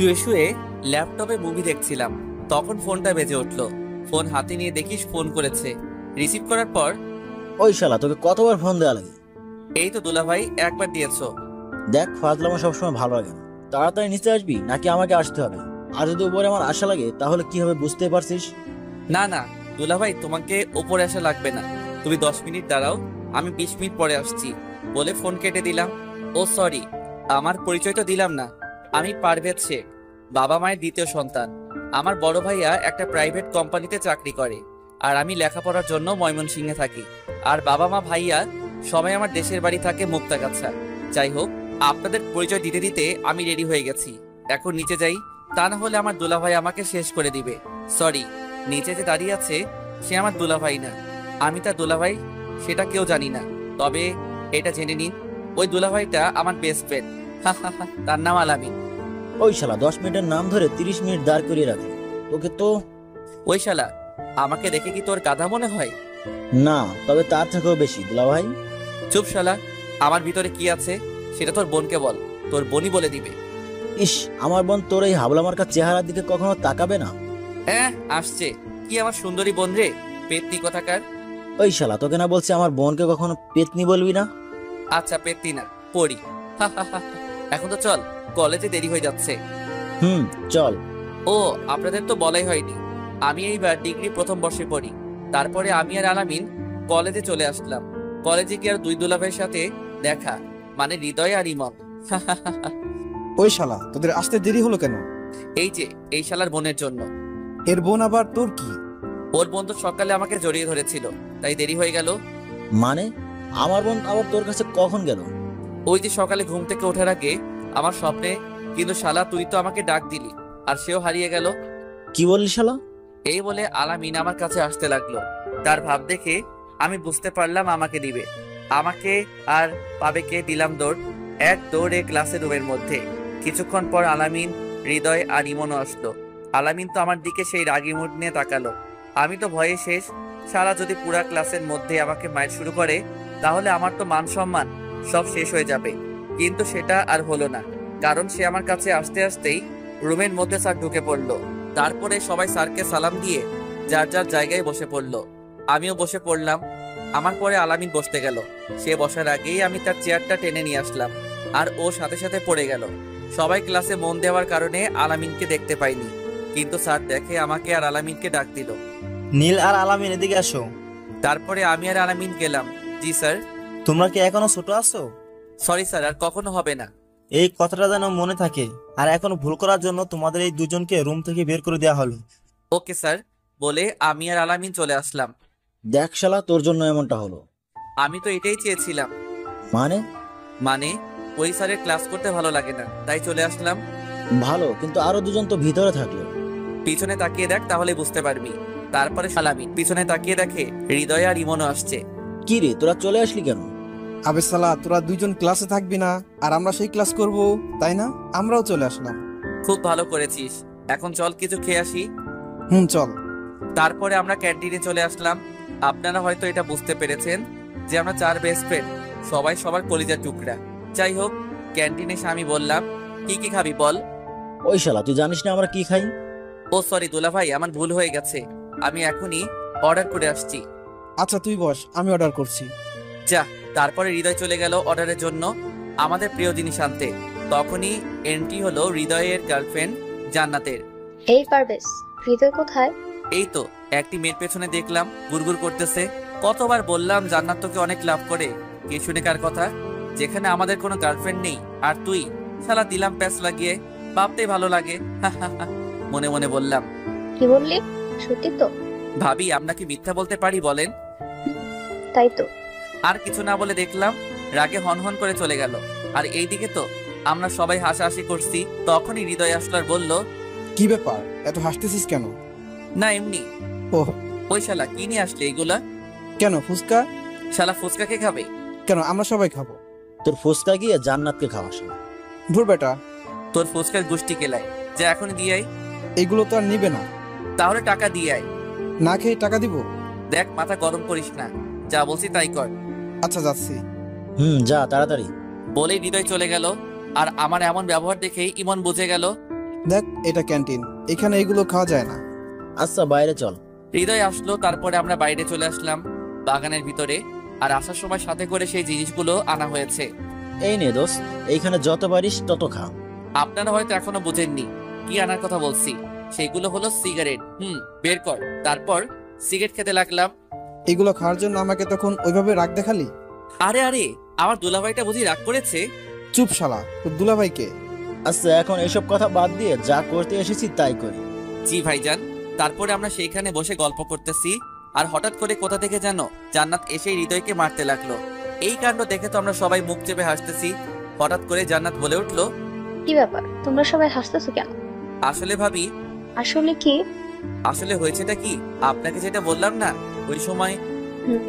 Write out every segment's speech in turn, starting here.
শুয়ে শুয়ে ল্যাপটপে মুভি দেখছিলাম, তখন ফোনটা বেজে উঠলো। ফোন হাতে নিয়ে দেখিস ফোন করেছে। রিসিভ করার পর, ওই শালা তোকে কতবার ফোন দেওয়া লাগে? এই তো দুলাভাই, একবার দিয়েছো। দেখ, ফাজলামো সবসময় ভালো লাগে না। তাড়াতাড়ি নিচে আসবি নাকি আমাকে আসতে হবে? আর যদি উপরে আমার আশা লাগে তাহলে কি হবে বুঝতে পারছিস? না না দুলাভাই, তোমাকে ওপরে আসা লাগবে না। তুমি 10 মিনিট দাঁড়াও, আমি 20 মিনিট পরে আসছি বলে ফোন কেটে দিলাম। ও সরি, আমার পরিচয় তো দিলাম না। আমি পারভেজ শেখ, বাবা মায়ের দ্বিতীয় সন্তান। আমার বড় ভাইয়া একটা প্রাইভেট কোম্পানিতে চাকরি করে, আর আমি লেখাপড়ার জন্য ময়মনসিংহে থাকি। আর বাবা মা ভাইয়া সবাই আমার দেশের বাড়ি থাকে মুক্তাগাছা। যাই হোক, আপনাদের পরিচয় দিতে দিতে আমি রেডি হয়ে গেছি। এখন নিচে যাই, তা না হলে আমার দুলাভাই আমাকে শেষ করে দিবে। সরি, নিচে যে দাঁড়িয়ে আছে সে আমার দুলাভাই না, আমি তার দুলাভাই সেটা কেউ জানি না। তবে এটা জেনে নিন, ওই দুলাভাইটা আমার বেস্ট ফ্রেন্ড। তার নাম আলামিন। ওই শালা 10 মিনিটের নাম ধরে 30 মিনিট দাঁড় করিয়ে রাখে তোকে তো। ওই শালা, আমাকে দেখে কি তোর গাধা মনে হয়? না, তবে তার থেকেও বেশি দুলাভাই। চুপ শালা, আমার ভিতরে কি আছে সেটা তোর বোনকে বল, তোর বোনই বলে দিবে। ইস, আমার বোন তোর এই হাবলা মার্কা চেহারার দিকে কখনো তাকাবে না। আসছে কি আমার সুন্দরী বোন রে, পেতনি কথাকার। ওই শালা, তোকে না বলছি আমার বোনকে কখনো পেতনি বলবি না। আচ্ছা পেতনি না, পড়ি। এখন তো চল, কলেজে দেরি হয়ে যাচ্ছে। চল। ও, আপনাদের তো বলাই হয়নি, আমি এইবার ডিগ্রি প্রথম বর্ষে পড়ি। তারপরে আমি আর আলামিন কলেজে চলে আসলাম। কলেজে গিয়ে আর দুই দুলাভাইয়ের সাথে দেখা, মানে হৃদয় আর ইমন। ওই শালা, তোদের আসতে দেরি হলো কেন? এই যে এই শালার বোনের জন্য। এর বোন আবার তোর কি? ওর বোন তো সকালে আমাকে জড়িয়ে ধরেছিল, তাই দেরি হয়ে গেল। মানে আমার বোন আবার তোর কাছে কখন গেল? ওই যে সকালে ঘুম থেকে ওঠার আগে আমার স্বপ্নে। কিন্তু শালা তুই তো আমাকে ডাক দিলি, আর সেও হারিয়ে গেল। কি বললি শালা? এই বলে আলামিন আমার কাছে আসতে লাগলো। তার ভাব দেখে আমি বুঝতে পারলাম আমাকে দিবে। আমাকে আর পাবে কে, দিলাম দৌড়। এক দৌড়ে ক্লাসের রুমের মধ্যে। কিছুক্ষণ পর আলামিন, হৃদয় আর ইমনও আসলো। আলামিন তো আমার দিকে সেই রাগী মুড নিয়ে তাকালো। আমি তো ভয়ে শেষ। সারা যদি পুরা ক্লাসের মধ্যে আমাকে মাইর শুরু করে, তাহলে আমার তো মান সম্মান সব শেষ হয়ে যাবে। কিন্তু সেটা আর হলো না, কারণ সে আমার কাছে আসতে আসতেই রুমের মধ্যে স্যার ঢুকে পড়লো। তারপরে সবাই স্যারকে সালাম দিয়ে যার যার জায়গায় বসে পড়লো। আমিও বসে পড়লাম। আমার পরে আলামিন বসতে গেল। সে বসার আগেই আমি তার চেয়ারটা টেনে নিয়ে আসলাম, আর ও সাথে সাথে পড়ে গেল। সবাই ক্লাসে মন দেওয়ার কারণে আলামিনকে দেখতে পাইনি, কিন্তু স্যার দেখে আমাকে আর আলামিনকে ডাক দিল। নীল আর আলামিন এদিকে আসো। তারপরে আমি আর আলামিন গেলাম। জি স্যার। তোমরা কি এখনো ছোট আছো? সরি স্যার, আর কখনো হবে না। এই কথাটা যেন মনে থাকে। আর এখন ভুল করার জন্য তোমাদের এই দুজনকে রুম থেকে বের করে দেওয়া হলো। ওকে স্যার বলে আমি আর আলামিন চলে আসলাম। দেখ শালা, তোর জন্য এমনটা হলো। আমি তো এটাই চেয়েছিলাম। মানে? মানে ওই স্যারের ক্লাস করতে ভালো লাগে না, তাই চলে আসলাম। ভালো, কিন্তু আরো দুজন তো ভিতরে থাকলো। পিছনে তাকিয়ে দেখ, তাহলে বুঝতে পারবি। তারপরে আলামিন পিছনে তাকিয়ে দেখে হৃদয় আর ইমনও আসছে। কি রে, তোরা চলে আসলি কেন? আবে শালা, তোরা দুইজন ক্লাসে থাকবি না আর আমরা সেই ক্লাস করব, তাই না? আমরাও চলে আসলাম। খুব ভালো করেছিস, এখন চল কিছু খেয়ে আসি। চল। তারপরে আমরা ক্যান্টিনে চলে আসলাম। আপনারা হয়তো এটা বুঝতে পেরেছেন যে আমরা 4 বেস্ট ফ্রেন্ড, সবাই সবার কলিজার টুকরা। যাই হোক, ক্যান্টিনে এসে আমি বললাম, কি কি খাবি বল। ওই শালা, তুই জানিস না আমরা কি খাই? ও সরি দুলা ভাই, আমার ভুল হয়ে গেছে, আমি এখনই অর্ডার করে আসছি। আচ্ছা তুই বস, আমি অর্ডার করছি। যা। তারপরে হৃদয় চলে গেল অর্ডারের জন্য আমাদের প্রিয় জিনিস আনতে। তখনই এন্ট্রি হলো হৃদয়ের গার্লফ্রেন্ড জান্নাতের। এই পারভেজ, হৃদয় কোথায়? এই তো একটি মেয়ের পেছনে দেখলাম গুড়গুড় করতেছে। কতবার বললাম জান্নাত তোকে অনেক লাভ করে, কে শুনে কার কথা, যেখানে আমাদের কোনো গার্লফ্রেন্ড নেই। আর তুই শালা দিলাম প্যাচ লাগিয়ে, ভাবতেই ভালো লাগে। মনে মনে বললাম। কি বললি? সত্যি তো? ভাবি, আপনাকে মিথ্যা বলতে পারি বলেন? তাই তো। আর কিছু না বলে দেখলাম রাগে হনহন করে চলে গেল। আর এইদিকে তো আমরা সবাই হাসাহাসি করছি। তখনই হৃদয় আসলো আর বলল, কি ব্যাপার, এত হাসতেছিস কেন? না এমনি। ওহ। ওই শালা কি নিয়ে আসলে এইগুলা? কেন, ফুচকা? শালা ফুচকা কে খাবে? কেন, আমরা সবাই খাবো। তোর ফুসকা গিয়ে জান্নাতকে খাওয়াস। ধুর বেটা, তোর ফুচকার গোষ্ঠী কেলায়, যা এখনই দিয়ে আয়। এইগুলো তো আর নিবে না। তাহলে টাকা দিয়ে আয়। না খেয়ে টাকা দিব? দেখ, মাথা গরম করিস না, যা বলছি তাই কর। আচ্ছা যাচ্ছি। যা তাড়াতাড়ি। বলেই হৃদয় চলে গেল। আর আমার এমন ব্যবহার দেখেই ইমন বুঝে গেল দেখ, এটা ক্যান্টিন, এখানে এগুলো খাওয়া যায় না। আচ্ছা বাইরে চল। হৃদয় আসলো, তারপরে আমরা বাইরে চলে আসলাম বাগানের ভিতরে। আর আসার সময় সাথে করে সেই জিনিসগুলো আনা হয়েছে। এই নে দোস্ত, এইখানে যত পারিস তত খা। আপনারা হয়তো এখনো বুঝেননি কি আনার কথা বলছি। সেগুলো হলো সিগারেট। বের কর। তারপর সিগারেট খেতে লাগলাম। এগুলো খাওয়ার জন্য আমাকে তখন ওইভাবে রাগ দেখালি? আরে আরে, আমার দুলাভাইটা বুঝি রাগ করেছে? চুপ শালা, তোর দুলাভাইকে। আচ্ছা এখন এসব কথা বাদ দিয়ে যা করতে এসেছি তাই করি। জি ভাইজান। তারপরে আমরা সেইখানে বসে গল্প করতেছি, আর হঠাৎ করে কোথা থেকে যেন জান্নাত এসে হৃদয়কে মারতে লাগলো। এই কাণ্ড দেখে তো আমরা সবাই মুখ চেপে হাসতেছি। হঠাৎ করে জান্নাত বলে উঠলো, কি ব্যাপার, তোমরা সবাই হাসতেছো কেন? আসলে ভাবি, আসলে কি? আসলে হয়েছেটা কি, আপনাকে যেটা বললাম না ওই সময়, হুম,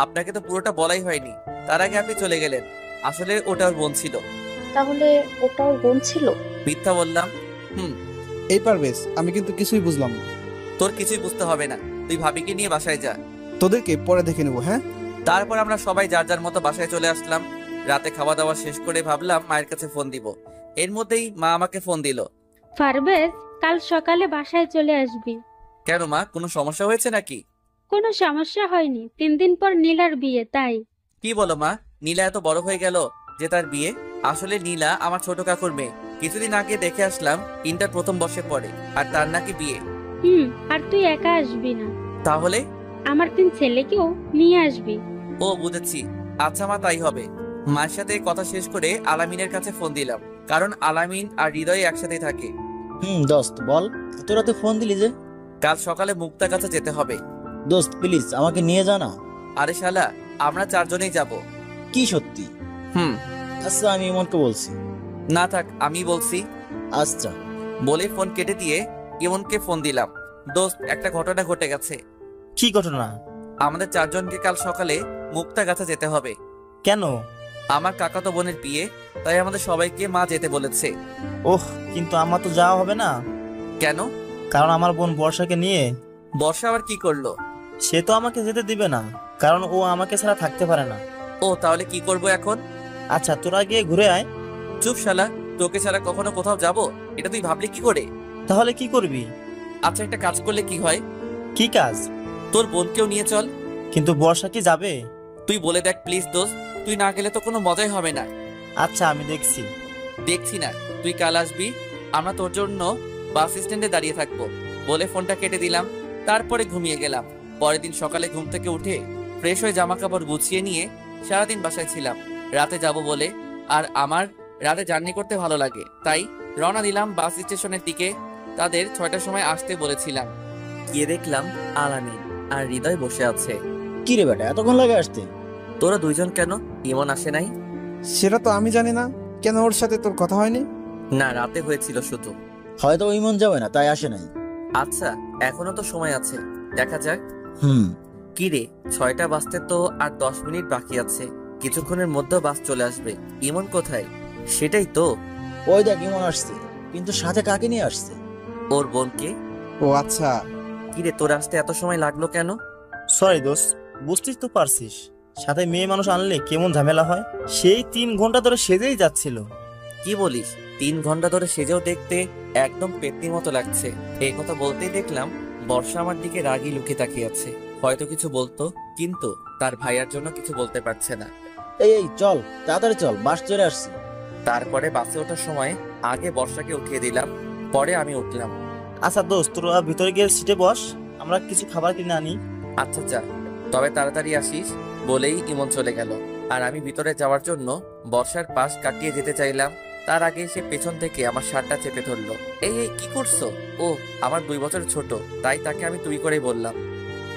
আপনাকে তো পুরোটা বলাই হয়নি। তার আগে আপনি চলে গেলেন। আসলে ওটা ওর বোন ছিল। তাহলে ওটা ওর বোন ছিল? মিথ্যা বললাম। এই পারবেশ, আমি কিন্তু কিছুই বুঝলাম না। তোর কিছুই বুঝতে হবে না, তুই ভাবিকে নিয়ে বাসায় যা। তোদেরকে পরে দেখে নেবো, হ্যাঁ? তারপর আমরা সবাই যার যার মতো বাসায় চলে আসলাম। রাতে খাওয়া দাওয়া শেষ করে ভাবলাম মায়ের কাছে ফোন দিব। এর মধ্যেই মা আমাকে ফোন দিল। পারভেজ, কাল সকালে বাসায় চলে আসবি। কেন মা, কোনো সমস্যা হয়েছে নাকি? কোনো সমস্যা হয়নি, 3 দিন পর নীলার বিয়ে, তাই। কি বলো মা, নীলা এত বড় হয়ে গেল যে তার বিয়ে? আসলে নীলা আমার ছোট কাকুর মেয়ে। কিছুদিন আগে দেখে আসলাম, ইন্টার প্রথম বর্ষে পড়ে, আর তার নাকি বিয়ে। আর তুই একা আসবি না, তাহলে? আমার 3 ছেলেকেও নিয়ে আসবি। ও বুঝেছি। আচ্ছা মা, তাই হবে। মায়ের সাথে কথা শেষ করে আলামিনের কাছে ফোন দিলাম, কারণ আলামিন আর হৃদয় একসাথেই থাকে। দোস্ত বল, এত রাতে ফোন দিলি যে? কাল সকালে মুক্তার কাছে যেতে হবে। দোস্ত প্লিজ আমাকে নিয়ে যা না। আরে শালা, আমরা 4 জনেই যাব। কি সত্যি? আচ্ছা আমি ইমনকে বলছি। না থাক, আমি বলছি। আচ্ছা। বলে ফোন কেটে দিয়ে ইমনকে ফোন দিলাম। দোস্ত, একটা ঘটনা ঘটে গেছে। কি ঘটনা? আমাদের 4 জনকে কাল সকালে মুক্তা গাছে যেতে হবে। কেন? আমার কাকাতো বোনের বিয়ে, তাই আমাদের সবাইকে মা যেতে বলেছে। ওহ, কিন্তু আমার তো যাওয়া হবে না। কেন? কারণ আমার বোন বর্ষাকে নিয়ে। বর্ষা আবার কি করলো? সে তো আমাকে যেতে দিবে না, কারণ ও আমাকে ছাড়া থাকতে পারে না। ও, তাহলে কি করব এখন? আচ্ছা তোরা গিয়ে ঘুরে আয়। চুপ শালা, তোকে ছাড়া কখনো কোথাও যাব এটা তুই ভাবলি কি করে? তাহলে কি করবি? আচ্ছা, একটা কাজ করলে কি হয়? কি কাজ? তোর বোনকেও নিয়ে চল। কিন্তু বর্ষা কি যাবে? তুই বলে দেখ প্লিজ দোস্ত, তুই না গেলে তো কোনো মজাই হবে না। আচ্ছা আমি দেখছি। দেখছি না, তুই কাল আসবি, আমরা তোর জন্য বাস স্ট্যান্ডে দাঁড়িয়ে থাকবো। বলে ফোনটা কেটে দিলাম। তারপরে ঘুমিয়ে গেলাম। পরের দিন সকালে ঘুম থেকে উঠে ফ্রেশ হয়ে জামা কাপড় গুছিয়ে নিয়ে সারাদিন বাসায় ছিলাম, রাতে যাব বলে। আর আমার রাতে জার্নি করতে ভালো লাগে, তাই রওনা দিলাম বাস স্টেশনের দিকে। তাদের 6টার সময় আসতে বলেছিলাম। গিয়ে দেখলাম আলামিন আর হৃদয় বসে আছে। কি রে বেটা, এতক্ষণ লাগে আসতে? তোরা 2 জন কেন? ইমন আসে নাই? সেটা তো আমি জানি না। কেন, ওর সাথে তোর কথা হয়নি? না, রাতে হয়েছিল শুধু। হয়তো ইমন যাবে না তাই আসে নাই। আচ্ছা, এখনো তো সময় আছে, দেখা যাক। হুম। কি রে, 6টা বাজতে তো আর 10 মিনিট বাকি আছে। কিছুক্ষণের মধ্যে বাস চলে আসবে। ইমন কোথায়? সেটাই তো। ওই দেখ ইমন আসছে, কিন্তু সাথে কাকে নিয়ে আসছে? ওর বোনকে। ও আচ্ছা। কি রে, তোর আসতে এত সময় লাগলো কেন? সরি দোস্ত, বুঝতেই তো পারছিস, সাথে মেয়ে মানুষ আনলে কেমন ঝামেলা হয়। সেই 3 ঘন্টা ধরে সেজেই যাচ্ছিল। কি বলিস? 3 ঘন্টা ধরে সেজেও দেখতে একদম পেতনির মতো লাগছে। এই কথা বলতেই দেখলাম বর্ষা আমার দিকে রাগি লুকিয়ে তাকিয়ে আছে। হয়তো কিছু বলতো, কিন্তু তার ভাইয়ার জন্য কিছু বলতে পারছে না। এই চল তাড়াতাড়ি চল, বাস চলে আসছে। তারপরে বাসে ওঠার সময় আগে বর্ষাকে উঠিয়ে দিলাম, পরে আমি উঠলাম। আচ্ছা দোস্ত, তোরা ভিতরে গিয়ে সিটে বস, আমরা কিছু খাবার কিনে আনি। আচ্ছা যা, তবে তাড়াতাড়ি আসিস। বলেই ইমন চলে গেল। আর আমি ভিতরে যাওয়ার জন্য বর্ষার পাশ কাটিয়ে যেতে চাইলাম। তার আগে সে পেছন থেকে আমার শার্টটা চেপে ধরলো। এই এই, কি করছো? ও আমার 2 বছর ছোট, তাই তাকে আমি তুই করেই বললাম।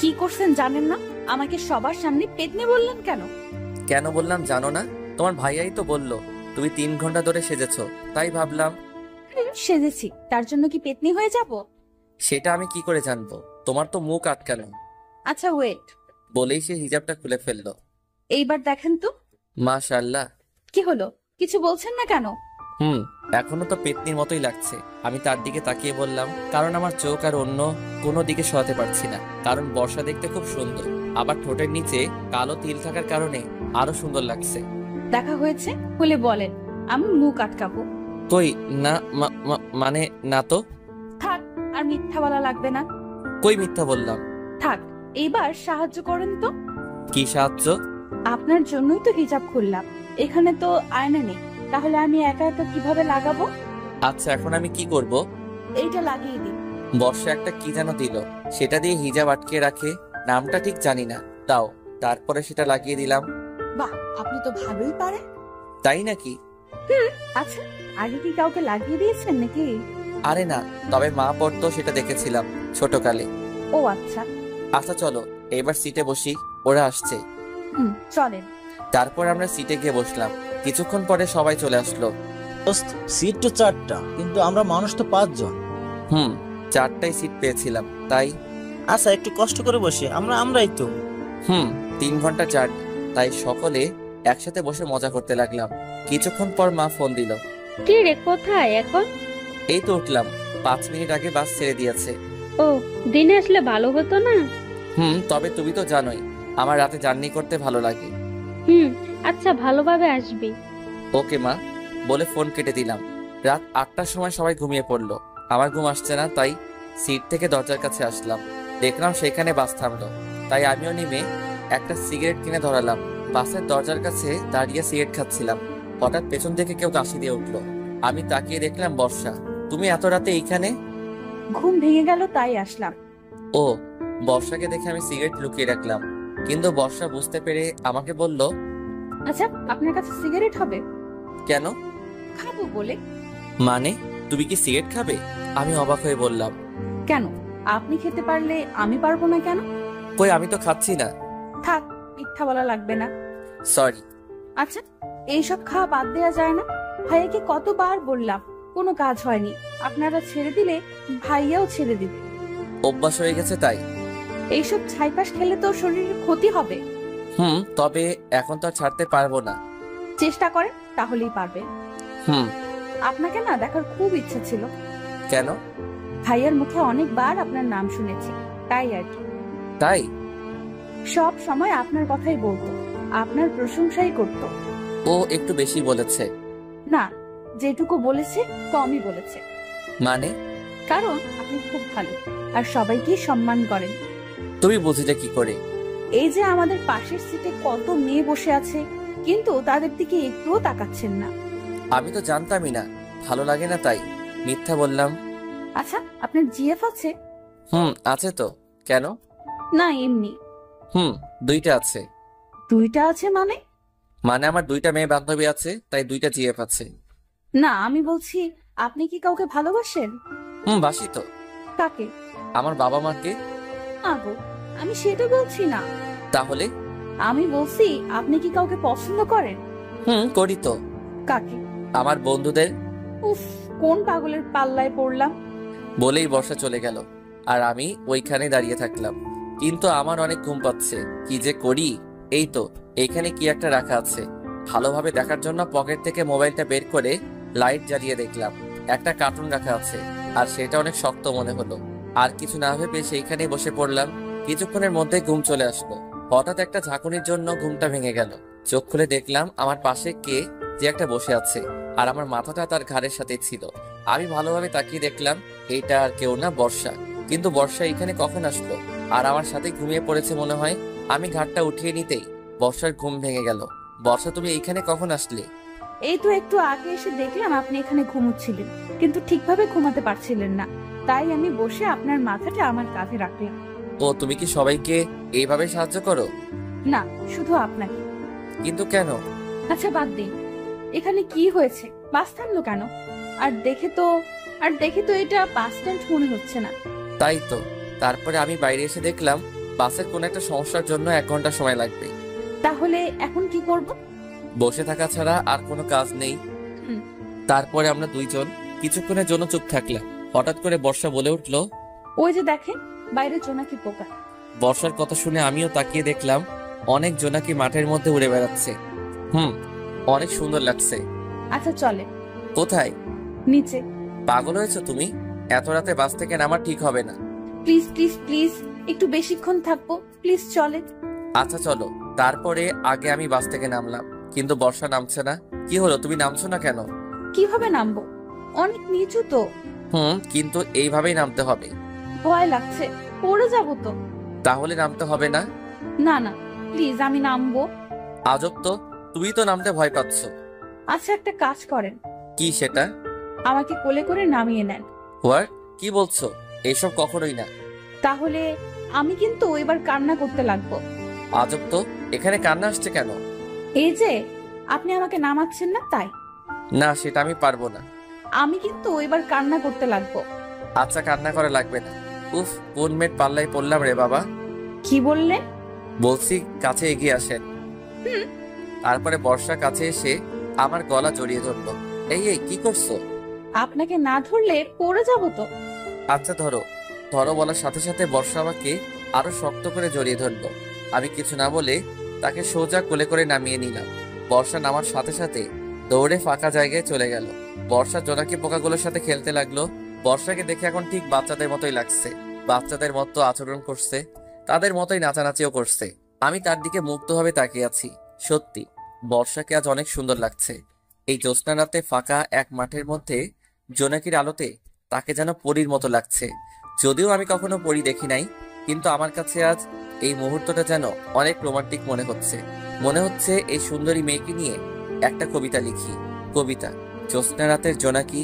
কি করছেন জানেন না? আমাকে সবার সামনে পেতনি বললেন কেন? কেন বললাম জানো না? তোমার ভাইয়াই তো বললো তুমি 3 ঘন্টা ধরে সেজেছো, তাই ভাবলাম। সেজেছি, তার জন্য কি পেতনি হয়ে যাব? সেটা আমি কি করে জানবো? তোমার তো মুখ আটকানো। আচ্ছা ওয়েট, বলেই সে হিজাবটা খুলে ফেললো। এইবার দেখেন তো। মাশাআল্লাহ। কি হলো, কিছু বলছেন না কেন? এখনো তো পেতনির মতোই লাগছে। আমি তার দিকে তাকিয়ে বললাম, কারণ আমার চোখ আর অন্য কোনো দিকে সরাতে পারছি না। কারণ বর্ষা দেখতে খুব সুন্দর, আবার ঠোঁটের নিচে কালো তিল থাকার কারণে আরো সুন্দর লাগছে। দেখা হয়েছে হলে বলেন, আমি মুখ আটকাবো। কই না, মানে না তো। থাক, আর মিথ্যা বলা লাগবে না। কই মিথ্যা বললাম? থাক, এইবার সাহায্য করেন তো। কি সাহায্য? আপনার জন্যই তো হিজাব খুললাম। এখানে তো আয়না নেই, তাহলে আমি একা একা কিভাবে লাগাবো? আচ্ছা, এখন আমি কি করব? এইটা লাগিয়ে দিন। বর্ষা একটা কি যেন দিল, সেটা দিয়ে হিজাব আটকে রাখে, নামটা ঠিক জানি না, তাও তারপরে সেটা লাগিয়ে দিলাম। বাহ, আপনি তো ভালোই পারেন। তাই নাকি? আচ্ছা, আগে কি কাউকে লাগিয়ে দিয়েছেন নাকি? আরে না, তবে মা পড়তো সেটা দেখেছিলাম ছোটকালে। ও আচ্ছা। আচ্ছা চলো এবার সিটে বসি, ওরা আসছে। চলেন। তারপর আমরা সিটে গিয়ে বসলাম। কিছুক্ষণ পরে সবাই চলে আসলো। দোস্ত, সিট তো 4টা, কিন্তু আমরা মানুষ তো 5 জন। 4টাই সিট পেয়েছিলাম তাই। আচ্ছা, একটু কষ্ট করে বসে, আমরাই তো। 3 ঘন্টা জার্নি, তাই সকলে একসাথে বসে মজা করতে লাগলাম। কিছুক্ষণ পর মা ফোন দিল। কি রে, কোথায় এখন? এই তো উঠলাম, 5 মিনিট আগে বাস ছেড়ে দিয়েছে। ও, দিনে আসলে ভালো হতো না? তবে তুমি তো জানোই আমার রাতে জার্নি করতে ভালো লাগে। আচ্ছা, ভালোভাবে আসবি। ওকে মা, বলে ফোন কেটে দিলাম। রাত 8টার সময় সবাই ঘুমিয়ে পড়লো। আমার ঘুম আসছে না, তাই সিট থেকে দরজার কাছে আসলাম। দেখলাম সেখানে বাস থামলো, তাই আমিও নেমে একটা সিগারেট কিনে ধরালাম। বাসের দরজার কাছে দাঁড়িয়ে সিগারেট খাচ্ছিলাম। হঠাৎ পেছন থেকে কেউ কাশি দিয়ে উঠলো। আমি তাকিয়ে দেখলাম বর্ষা। তুমি এত রাতে এইখানে? ঘুম ভেঙে গেল তাই আসলাম। ও, বর্ষাকে দেখে আমি সিগারেট লুকিয়ে রাখলাম, কিন্তু বর্ষা বুঝতে পেরে আমাকে বলল, আচ্ছা, আপনার কাছে সিগারেট হবে? কেন? খাবো বলে। মানে তুমি কি সিগারেট খাবে? আমি অবাক হয়ে বললাম, কেন, আপনি খেতে পারলে আমি পারবো না কেন? কই আমি তো খাচ্ছি না। থাক, মিথ্যা বলা লাগবে না। সরি। আচ্ছা, এইসব খাওয়া বাদ দেওয়া যায় না? ভাইয়াকে কতবার বললাম, কোনো কাজ হয়নি। আপনারা ছেড়ে দিলে ভাইয়াও ছেড়ে দিবে। অভ্যাস হয়ে গেছে তাই। এইসব ছাইপাশ খেলে তো শরীরের ক্ষতি হবে। তবে এখন তো আর ছাড়তে পারবো না। চেষ্টা করেন, তাহলেই পারবেন। হুম। আপনাকে না দেখার খুব ইচ্ছা ছিল। কেন? ভাইয়ার মুখে অনেকবার আপনার নাম শুনেছি, তাই আর কি। তাই? সব সময় আপনার কথাই বলতো, আপনার প্রশংসাই করত। ও একটু বেশি বলেছে। না, যেটুকু বলেছে কমই বলেছে। মানে? কারণ আপনি খুব ভালো আর সবাইকে সম্মান করেন। তুমি বুঝলে কি করে? এই যে আমাদের পাশের সিটে কত মেয়ে বসে আছে, কিন্তু তাদের দিকে একটুও তাকাচ্ছেন না। আমি তো জানতামই না, ভালো লাগে না তাই মিথ্যা বললাম। আচ্ছা, আপনার জিএফ আছে? আছে তো। কেন? না, এমনি। 2টা আছে। 2টা আছে মানে? মানে আমার 2টা মেয়ে বান্ধবী আছে, তাই 2টা জিএফ আছে। না, আমি বলছি আপনি কি কাউকে ভালোবাসেন? বাসি তো। কাকে? আমার বাবা মাকে। না গো, আমি সেটা বলছি না। তাহলে? আমি বলছি আপনি কি কাউকে পছন্দ করেন? করি তো। কাকে? আমার বন্ধুদের। উফ, কোন পাগলের পাল্লায় পড়লাম। বলেই বর্ষা চলে গেল, আর আমি ওইখানে দাঁড়িয়ে থাকলাম। কিন্তু আমার অনেক ঘুম পাচ্ছে, কি যে করি। এই তো এইখানে কি একটা রাখা আছে। ভালোভাবে দেখার জন্য পকেট থেকে মোবাইলটা বের করে লাইট জ্বালিয়ে দেখলাম একটা কার্টুন রাখা আছে, আর সেটা অনেক শক্ত মনে হলো। আর কিছু না ভেবে সেইখানেই বসে পড়লাম। কিছুক্ষণের মধ্যে ঘুম চলে আসলো। হঠাৎ একটা ঝাঁকুনির জন্য ঘুমটা ভেঙে গেল। চোখ খুলে দেখলাম আমার পাশে কে যে একটা বসে আছে, আর আমার মাথাটা তার ঘাড়ের সাথে ছিল। আমি ভালোভাবে তাকিয়ে দেখলাম এইটা আর কেউ না, বর্ষা। কিন্তু বর্ষা এখানে কখন আসলো? আর আমার সাথে ঘুমিয়ে পড়েছে মনে হয়। আমি ঘাটটা উঠিয়ে নিতেই বর্ষার ঘুম ভেঙে গেল। বর্ষা, তুমি এইখানে কখন আসলে? এই তো একটু আগে এসে দেখলাম আপনি এখানে ঘুমোচ্ছিলেন, কিন্তু ঠিকভাবে ঘুমাতে পারছিলেন না, তাই আমি বসে আপনার মাথাটা আমার কাঁধে রাখলাম। ও, তুমি কি সবাইকে এইভাবে সাহায্য করো? না, শুধু আপনাকে। কিন্তু কেন? আচ্ছা বাদ দিন, এখানে কি হয়েছে? বাস থামলো কেন? আর দেখে তো এটা বাস স্ট্যান্ড মনে হচ্ছে না। তাই তো। তারপরে আমি বাইরে এসে দেখলাম বাসের কোনো একটা সমস্যার জন্য 1 ঘন্টা সময় লাগবে। তাহলে এখন কি করব? বসে থাকা ছাড়া আর কোনো কাজ নেই। তারপরে আমরা 2 জন কিছুক্ষণের জন্য চুপ থাকলাম। হঠাৎ করে বর্ষা বলে উঠলো, ওই যে দেখেন, বাইরে জোনাকি পোকা। বর্ষার কথা শুনে আমিও তাকিয়ে দেখলাম অনেক জোনাকি মাঠের মধ্যে উড়ে বেড়াচ্ছে। অনেক সুন্দর লাগছে। আচ্ছা চলে। কোথায়? নিচে। পাগল হয়েছো তুমি? এত রাতে বাস থেকে নামা ঠিক হবে না। প্লিজ প্লিজ প্লিজ, একটু বেশিক্ষণ থাকবো, প্লিজ চলে। আচ্ছা চলো। তারপরে আমি বাস থেকে নামলাম, কিন্তু বর্ষা নামছে না। কি হলো, তুমি নামছো না কেন? কিভাবে নামবো? অনেক নিচু তো। কিন্তু এইভাবেই নামতে হবে। ভয় লাগছে, পড়ে যাবো তো। তাহলে নামতে হবে না? না না, প্লিজ আমি নামবো। আজব তো, তুই তো নামতে ভয় পাচ্ছ। আচ্ছা একটা কাজ করেন, কি সেটা? আমাকে কোলে করে নামিয়ে নেন। হোয়াট? কি বলছো? এসব কখনোই না। তাহলে আমি কিন্তু এবার কান্না করতে লাগবো। আজব তো, এখানে কান্না আসছে কেন? এই যে আপনি আমাকে নামাচ্ছেন না তাই। না, সেটা আমি পারবো না। আমি কিন্তু এবার কান্না করতে লাগবো। আচ্ছা, কান্না করা লাগবে না। উফ, কোন মেট পাল্লায় পড়লাম রে বাবা। কি বললেন? বলছি কাছে এগিয়ে আসেন। তারপরে বর্ষা কাছে এসে আমার গলা জড়িয়ে ধরলো। এই এই, কি করছো? আপনাকে না ধরলে পড়ে যাবো তো। আচ্ছা ধরো। ধরো বলার সাথে সাথে বর্ষা আমাকে আরো শক্ত করে জড়িয়ে ধরলো। আমি কিছু না বলে তাকে সোজা কোলে করে নামিয়ে নিলাম। বর্ষা নামার সাথে সাথে দৌড়ে ফাঁকা জায়গায় চলে গেল। বর্ষা জোনাকি পোকাগুলোর সাথে খেলতে লাগলো। বর্ষাকে দেখে এখন ঠিক বাচ্চাদের মতোই লাগছে। বাচ্চাদের মতো আচরণ করছে, তাদের মতোই নাচানাচিও করছে। আমি তার দিকে মুগ্ধভাবে তাকিয়ে আছি। সত্যি বর্ষাকে আজ অনেক সুন্দর লাগছে। এই জ্যোৎস্না রাতে ফাঁকা এক মাঠের মধ্যে জোনাকির আলোতে তাকে যেন পরীর মতো লাগছে। যদিও আমি কখনো পরী দেখি নাই, কিন্তু আমার কাছে আজ এই মুহূর্তটা যেন অনেক রোমান্টিক মনে হচ্ছে। মনে হচ্ছে এই সুন্দরী মেয়েকে নিয়ে একটা কবিতা লিখি। কবিতা, জ্যোৎস্না রাতের জোনাকি।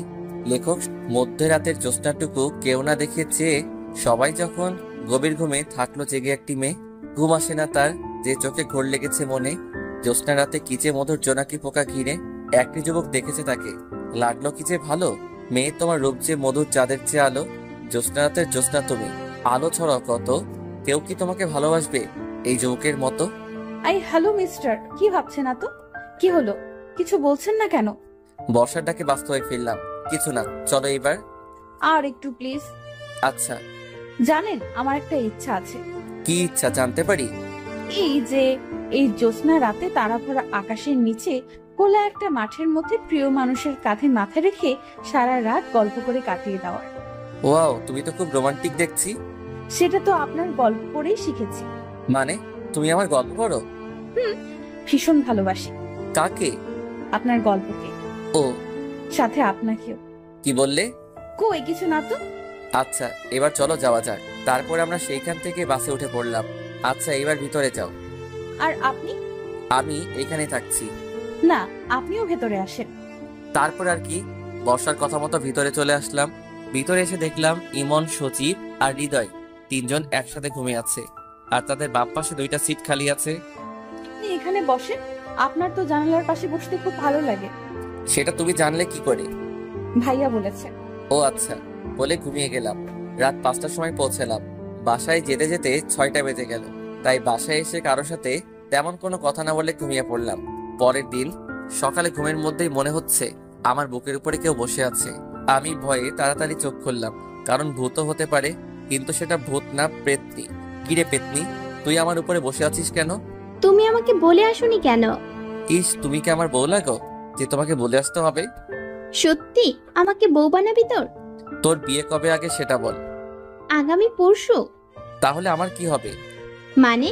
লেখক, মধ্যরাতের জ্যোৎস্নাটুকু কেউ না দেখে চেয়ে সবাই যখন গভীর ঘুমে থাকলো জেগে একটি মেয়ে। ঘুম আসে না তার, যে চোখে ঘোর লেগেছে মনে। জ্যোৎস্না রাতে কি যে মধুর জোনাকি পোকা ঘিরে একটি যুবক দেখেছে তাকে, লাগলো কি যে ভালো। মেয়ে তোমার রূপ যে মধুর চাঁদের চেয়ে আলো। জ্যোৎস্না রাতের জ্যোৎস্না তুমি, আলো ছড়াও কত। কেউ কি তোমাকে ভালোবাসবে এই যুবকের মতো? হ্যালো মিস্টার, কি ভাবছেন না তো? কি হলো, কিছু বলছেন না কেন? বর্ষার ডাকে ব্যস্ত হয়ে ফিরলাম। কিছু না, চলো এবার। আর একটু প্লিজ। আচ্ছা। জানেন আমার একটা ইচ্ছা আছে। কি ইচ্ছা জানতে পারি? এই যে এই জ্যোৎস্না রাতে তারাভরা আকাশের নিচে খোলা একটা মাঠের মধ্যে প্রিয় মানুষের কাঁধে মাথা রেখে সারা রাত গল্প করে কাটিয়ে দেওয়ার। ওয়াও, তুমি তো খুব রোমান্টিক দেখছি। সেটা তো আপনার গল্প পড়েই শিখেছি। মানে তুমি আমার গল্প পড়ো? ভীষণ ভালোবাসি। কাকে? আপনার গল্পকে, ও, সাথে আপনাকেও। কি বললে? কই কিছু না তো। আচ্ছা, এবার চলো যাওয়া যাক। তারপর আমরা সেইখান থেকে বাসে উঠে পড়লাম। আচ্ছা, এবার ভিতরে যাও। আর আপনি? আমি এখানে থাকছি। না, আপনিও ভেতরে আসেন। তারপর আর কি, বর্ষার কথা মতো ভিতরে চলে আসলাম। ভিতরে এসে দেখলাম ইমন, সচিব আর হৃদয় তিনজন একসাথে ঘুমিয়ে আছে, আর তাদের বাম পাশে 2টা সিট খালি আছে। আপনি এখানে বসেন, আপনার তো জানালার পাশে বসতে খুব ভালো লাগে। সেটা তুমি জানলে কি করে? ভাইয়া বলেছে। ও আচ্ছা, বলে ঘুমিয়ে গেলাম। রাত 5টার সময় পৌঁছালাম। বাসায় যেতে যেতে 6টা বেজে গেল। তাই বাসায় এসে কারোর সাথে তেমন কোনো কথা না বলে ঘুমিয়ে পড়লাম। পরের দিন সকালে ঘুমের মধ্যেই মনে হচ্ছে আমার বুকের উপরে কেউ বসে আছে। আমি ভয়ে তাড়াতাড়ি চোখ খুললাম, কারণ ভূতও হতে পারে। কিন্তু সেটা ভূত না, পেত্নী। কিরে পেত্নী, তুই আমার উপরে বসে আছিস কেন? তুমি আমাকে বলে আসোনি কেন? ইস, তুমি কি আমার বউ লাগো যে তোমাকে বলে আসতে হবে? সত্যি আমাকে বউ বানাবি তোর? তোর বিয়ে কবে আগে সেটা বল। আগামী পরশু। তাহলে আমার কি হবে? মানে?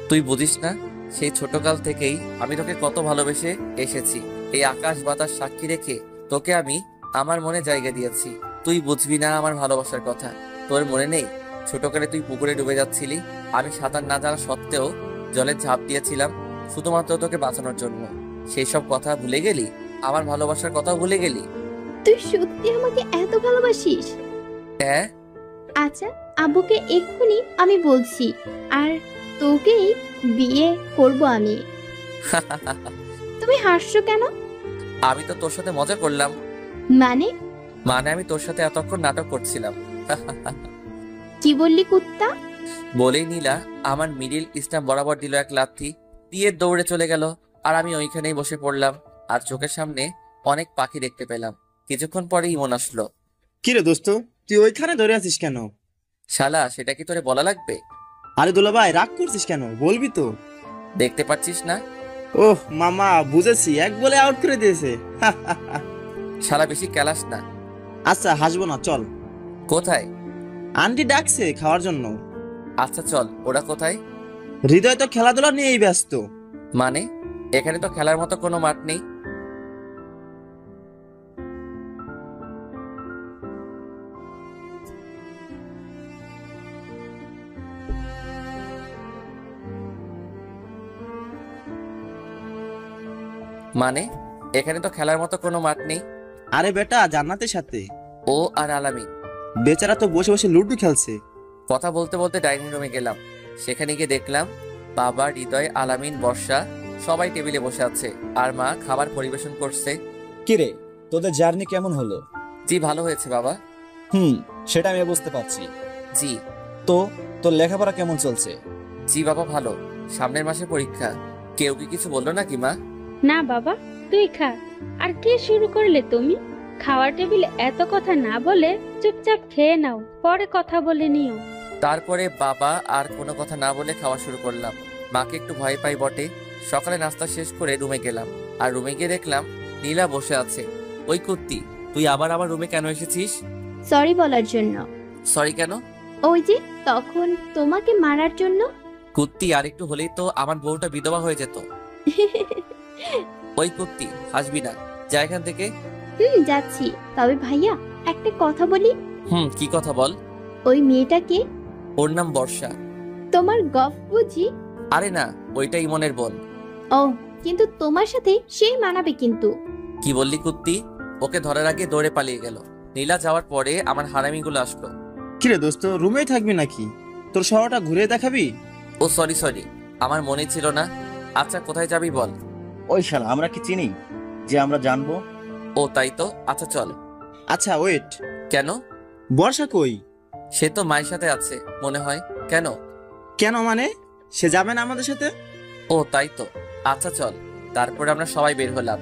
তুই বুঝিস না, সেই ছোটকাল থেকেই আমি তোকে কত ভালোবেসে এসেছি। এই আকাশ বাতাস সাক্ষী রেখে তোকে আমি আমার মনে জায়গা দিয়েছি। তুই বুঝবি না আমার ভালোবাসার কথা। তোর মনে নেই ছোটকালে তুই পুকুরে ডুবে যাচ্ছিলি, আমি সাঁতার না জানা সত্ত্বেও জলে ঝাঁপ দিয়েছিলাম শুধুমাত্র তোকে বাঁচানোর জন্য। সেই সব কথা ভুলে গেলি? আমার ভালোবাসার কথা ভুলে গেলি? তুই সত্যি আমাকে এত ভালোবাসিস? হ্যাঁ। আচ্ছা, আব্বুকে এক্ষুনি আমি বলছি, আর তোকেই বিয়ে করব আমি। তুমি হাসছো কেন? আমি তো তোর সাথে মজা করলাম। মানে? মানে আমি তোর সাথে এতক্ষণ নাটক করছিলাম। কি বললি কুত্তা? বলেই নীলা আমার মিডিল স্টাম্প বরাবর দিল এক লাথি, দিয়ে দৌড়ে চলে গেল। আর আমি ওইখানেই বসে পড়লাম, আর চোখের সামনে অনেক পাখি দেখতে পেলাম। কিছুক্ষণ পরে ইমন আসলো। কিরে দোস্ত, তুই ওইখানে ধরে আছিস কেন? শালা, সেটা কি তোরে বলা লাগবে? আরে দুলা ভাই, রাগ করছিস কেন? বলবি তো। দেখতে পাচ্ছিস না? ওহ মামা, বুঝেছি, এক বলে আউট করে দিয়েছে। শালা বেশি ক্যালাস না। আচ্ছা হাসবো না, চল। কোথায়? আন্টি ডাকছে খাওয়ার জন্য। আচ্ছা চল। ওরা কোথায়? হৃদয় তো খেলাধুলা নিয়েই ব্যস্ত। মানে? এখানে তো খেলার মতো কোনো মাঠ নেই। মানে এখানে তো খেলার মতো কোনো মাঠ নেই। আরে বেটা, জান্নাতের সাথে। ও আর আলামিন। বেচারা তো বসে বসে লুডো খেলছে। কথা বলতে বলতে ডাইনিং রুমে গেলাম। সেখানে গিয়ে দেখলাম বাবা, হৃদয়, আলামিন, বর্ষা সবাই টেবিলে বসে আছে আর মা খাবার পরিবেশন করছে। কিরে, তোদের জার্নি কেমন হলো? জি ভালো হয়েছে বাবা। সেটা আমি বুঝতে পারছি। জি। তো তোর লেখাপড়া কেমন চলছে? জি বাবা ভালো, সামনের মাসে পরীক্ষা। কেউ কি কিছু বললো নাকি মা? না বাবা, তুই খা। আর কি শুরু করলে তুমি? খাওয়ার টেবিলে এত কথা না বলে চুপচাপ খেয়ে নাও, পরে কথা বলে নিও। তারপরে বাবা আর কোনো কথা না বলে খাওয়া শুরু করলাম। মাকে একটু ভয় পাই বটে। সকালে নাস্তা শেষ করে রুমে গেলাম, আর রুমে গিয়ে দেখলাম নীলা বসে আছে। ওই কুত্তি, তুই আবার আমার রুমে কেন এসেছিস? সরি বলার জন্য। সরি কেন? ওই যে তখন তোমাকে মারার জন্য। কুত্তি, আর একটু হলেই তো আমার বউটা বিধবা হয়ে যেত। ওই কুত্তি, হাসবি না, যা এখান থেকে। যাচ্ছি। তবে ভাইয়া, একটা কথা বলি। কি কথা বল? ওই মেয়েটাকে, ওর নাম বর্ষা। তোমার গফ বুঝি? আরে না, ওইটা ইমনের বোন। ও, কিন্তু তোমার সাথে সেই মানাবে কিন্তু। কি বললি কুত্তি? ওকে ধরার আগে দৌড়ে পালিয়ে গেল। নীলা যাওয়ার পরে আমার হারামিগুলো আসলো। কিরে দোস্ত, রুমেই থাকবি নাকি? তোর শহরটা ঘুরে দেখাবি? ও সরি, আমার মনে ছিল না। আচ্ছা কোথায় যাবি বল। ওই শালা, আমরা কি চিনি যে আমরা জানবো? ও তাই তো, আচ্ছা চল। আচ্ছা ওয়েট, কেন? বর্ষা কই? সে তো মায়ের সাথে আছে মনে হয়। কেন? কেন মানে? সে যাবে না আমাদের সাথে? ও তাই তো, আচ্ছা চল। তারপরে আমরা সবাই বের হলাম।